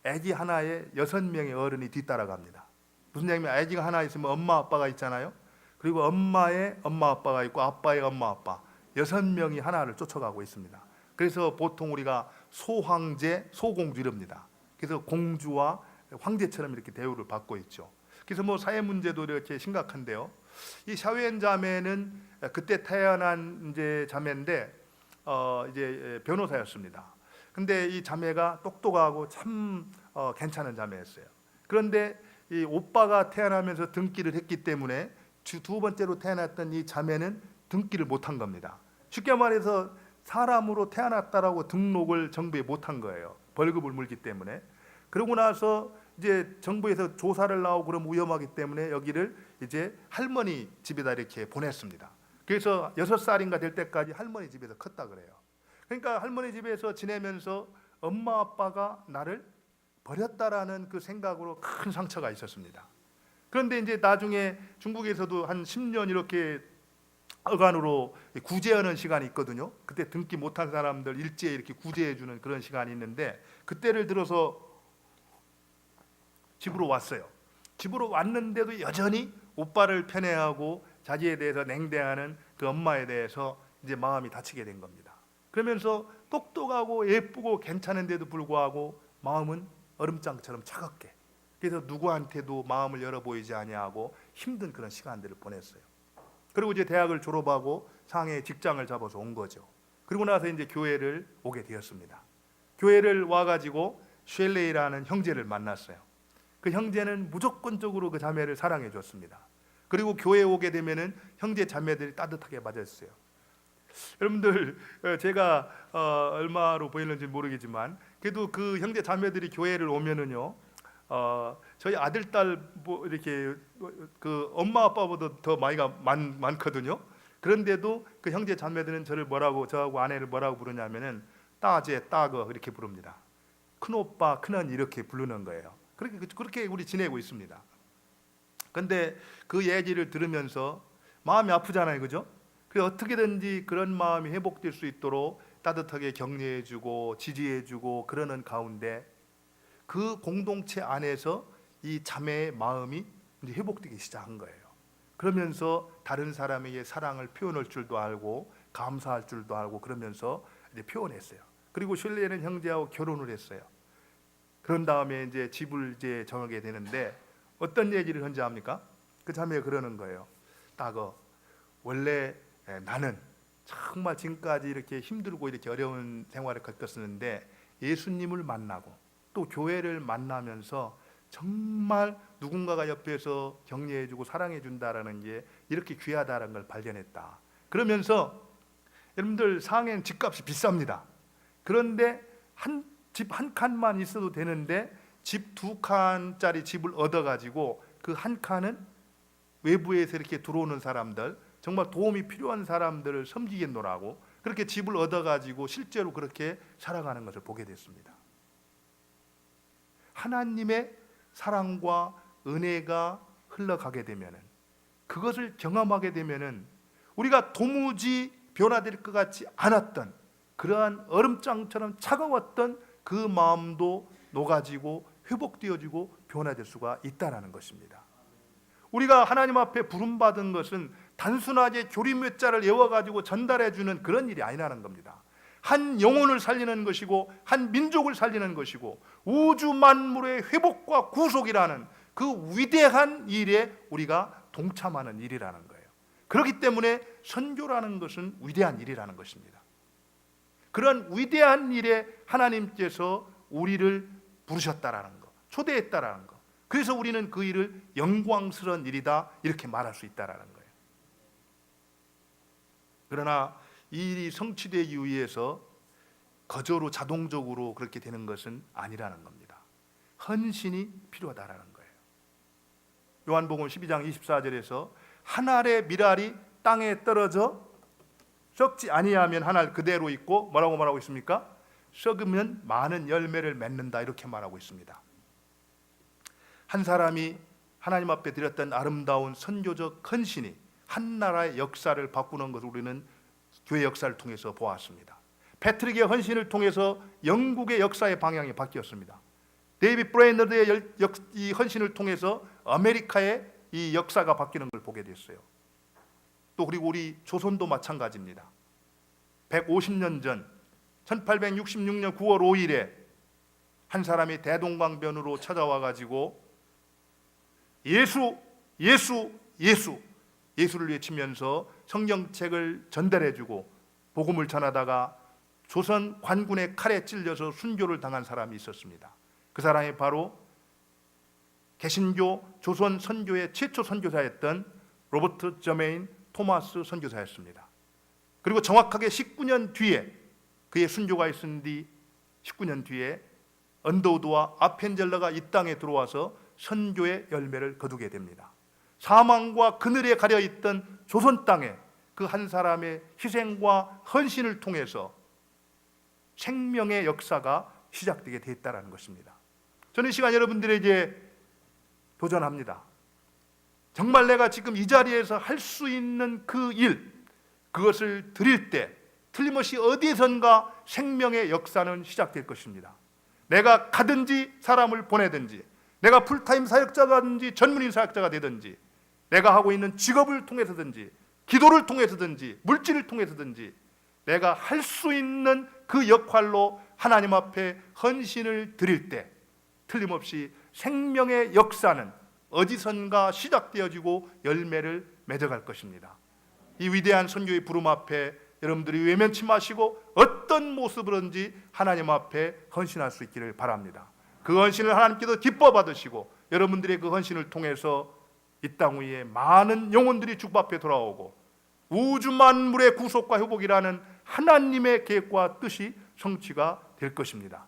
아기 하나에 6명의 어른이 뒤따라갑니다. 무슨 얘기냐면, 아기가 하나 있으면 엄마 아빠가 있잖아요. 그리고 엄마의 엄마 아빠가 있고 아빠의 엄마 아빠, 6명이 하나를 쫓아가고 있습니다. 그래서 보통 우리가 소황제, 소공주 이럽니다. 그래서 공주와 황제처럼 이렇게 대우를 받고 있죠. 그래서 뭐 사회 문제도 이렇게 심각한데요. 이 샤오엔 자매는 그때 태어난 이제 자매인데 이제 변호사였습니다. 근데 이 자매가 똑똑하고 참 괜찮은 자매였어요. 그런데 이 오빠가 태어나면서 등기를 했기 때문에 두 번째로 태어났던 이 자매는 등기를 못한 겁니다. 쉽게 말해서 사람으로 태어났다라고 등록을 정부에 못한 거예요. 벌금을 물기 때문에. 그러고 나서 이제 정부에서 조사를 나오고 그러면 위험하기 때문에 여기를 이제 할머니 집에다 이렇게 보냈습니다. 그래서 6살인가 될 때까지 할머니 집에서 컸다 그래요. 그러니까 할머니 집에서 지내면서 엄마 아빠가 나를 버렸다라는 그 생각으로 큰 상처가 있었습니다. 그런데 이제 나중에 중국에서도 한 10년 이렇게 어간으로 구제하는 시간이 있거든요. 그때 등기 못한 사람들 일제히 이렇게 구제해 주는 그런 시간이 있는데, 그때를 들어서 집으로 왔어요. 집으로 왔는데도 여전히 오빠를 편애하고 자기에 대해서 냉대하는 그 엄마에 대해서 이제 마음이 다치게 된 겁니다. 그러면서 똑똑하고 예쁘고 괜찮은데도 불구하고 마음은 얼음장처럼 차갑게, 그래서 누구한테도 마음을 열어 보이지 아니하고 힘든 그런 시간들을 보냈어요. 그리고 이제 대학을 졸업하고 상해에 직장을 잡아서 온 거죠. 그리고 나서 이제 교회를 오게 되었습니다. 교회를 와가지고 쉘레이라는 형제를 만났어요. 그 형제는 무조건적으로 그 자매를 사랑해 줬습니다. 그리고 교회에 오게 되면은 형제 자매들이 따뜻하게 맞았어요. 여러분들, 제가 얼마로 보이는지 모르겠지만 그래도 그 형제 자매들이 교회를 오면은요, 저희 아들 딸 뭐 이렇게 그 엄마 아빠보다 더 나이가 많거든요. 그런데도 그 형제 자매들은 저하고 아내를 뭐라고 부르냐면은 따제 따거 이렇게 부릅니다. 큰 오빠 큰언니 이렇게 부르는 거예요. 그렇게 우리 지내고 있습니다. 근데 그 얘기를 들으면서 마음이 아프잖아요, 그죠? 그래서 어떻게든지 그런 마음이 회복될 수 있도록 따뜻하게 격려해주고 지지해주고 그러는 가운데 그 공동체 안에서 이 자매의 마음이 이제 회복되기 시작한 거예요. 그러면서 다른 사람에게 사랑을 표현할 줄도 알고 감사할 줄도 알고 그러면서 이제 표현했어요. 그리고 슐레는 형제하고 결혼을 했어요. 그런 다음에 이제 집을 이제 정하게 되는데 어떤 얘기를 현재 합니까? 그 자매가 그러는 거예요. 따거, 원래 나는 정말 지금까지 이렇게 힘들고 이렇게 어려운 생활을 겪었었는데 예수님을 만나고 또 교회를 만나면서 정말 누군가가 옆에서 격려해주고 사랑해준다라는 게 이렇게 귀하다는 걸 발견했다. 그러면서 여러분들 상해는 집값이 비쌉니다. 그런데 집 한 칸만 있어도 되는데 집 2칸짜리 집을 얻어가지고 그 한 칸은 외부에서 이렇게 들어오는 사람들, 정말 도움이 필요한 사람들을 섬기겠노라고 그렇게 집을 얻어가지고 실제로 그렇게 살아가는 것을 보게 됐습니다. 하나님의 사랑과 은혜가 흘러가게 되면은, 그것을 경험하게 되면은 우리가 도무지 변화될 것 같지 않았던 그러한 얼음장처럼 차가웠던 그 마음도 녹아지고 회복되어지고 변화될 수가 있다라는 것입니다. 우리가 하나님 앞에 부름받은 것은 단순하게 교리 몇 자를 외워가지고 전달해주는 그런 일이 아니라는 겁니다. 한 영혼을 살리는 것이고 한 민족을 살리는 것이고 우주 만물의 회복과 구속이라는 그 위대한 일에 우리가 동참하는 일이라는 거예요. 그렇기 때문에 선교라는 것은 위대한 일이라는 것입니다. 그런 위대한 일에 하나님께서 우리를 부르셨다라는 것, 초대했다라는 것, 그래서 우리는 그 일을 영광스러운 일이다 이렇게 말할 수 있다라는 거예요. 그러나 이 일이 성취되기 위해서 거저로 자동적으로 그렇게 되는 것은 아니라는 겁니다. 헌신이 필요하다라는 거예요. 요한복음 12장 24절에서 한 알의 밀알이 땅에 떨어져 썩지 아니하면 한 알 그대로 있고 뭐라고 말하고 있습니까? 썩으면 많은 열매를 맺는다 이렇게 말하고 있습니다. 한 사람이 하나님 앞에 드렸던 아름다운 선교적 헌신이 한 나라의 역사를 바꾸는 것을 우리는 교회 역사를 통해서 보았습니다. 패트릭의 헌신을 통해서 영국의 역사의 방향이 바뀌었습니다. 데이빗 브레이너드의 이 헌신을 통해서 아메리카의 이 역사가 바뀌는 걸 보게 됐어요. 또 그리고 우리 조선도 마찬가지입니다. 150년 전 1866년 9월 5일에 한 사람이 대동강변으로 찾아와 가지고 예수, 예수, 예수, 예수를 외치면서 성경책을 전달해주고 복음을 전하다가 조선 관군의 칼에 찔려서 순교를 당한 사람이 있었습니다. 그 사람이 바로 개신교 조선 선교의 최초 선교사였던 로버트 저메인 토마스 선교사였습니다. 그리고 정확하게 19년 뒤에 그의 순교가 있은 뒤 19년 뒤에 언더우드와 아펜젤러가 이 땅에 들어와서 선교의 열매를 거두게 됩니다. 사망과 그늘에 가려있던 조선 땅에 그 한 사람의 희생과 헌신을 통해서 생명의 역사가 시작되게 됐다는 것입니다. 저는 이 시간 여러분들에게 도전합니다. 정말 내가 지금 이 자리에서 할 수 있는 그 일, 그것을 드릴 때 틀림없이 어디선가 생명의 역사는 시작될 것입니다. 내가 가든지 사람을 보내든지, 내가 풀타임 사역자가 되든지 전문인 사역자가 되든지, 내가 하고 있는 직업을 통해서든지 기도를 통해서든지 물질을 통해서든지 내가 할 수 있는 그 역할로 하나님 앞에 헌신을 드릴 때 틀림없이 생명의 역사는 어디선가 시작되어지고 열매를 맺어갈 것입니다. 이 위대한 선교의 부름 앞에 여러분들이 외면치 마시고 어떤 모습으로든지 하나님 앞에 헌신할 수 있기를 바랍니다. 그 헌신을 하나님께서 기뻐 받으시고 여러분들의 그 헌신을 통해서 이 땅 위에 많은 영혼들이 주님 앞에 돌아오고 우주 만물의 구속과 회복이라는 하나님의 계획과 뜻이 성취가 될 것입니다.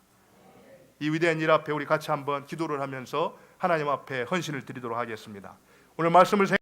이 위대한 일 앞에 우리 같이 한번 기도를 하면서 하나님 앞에 헌신을 드리도록 하겠습니다. 오늘 말씀을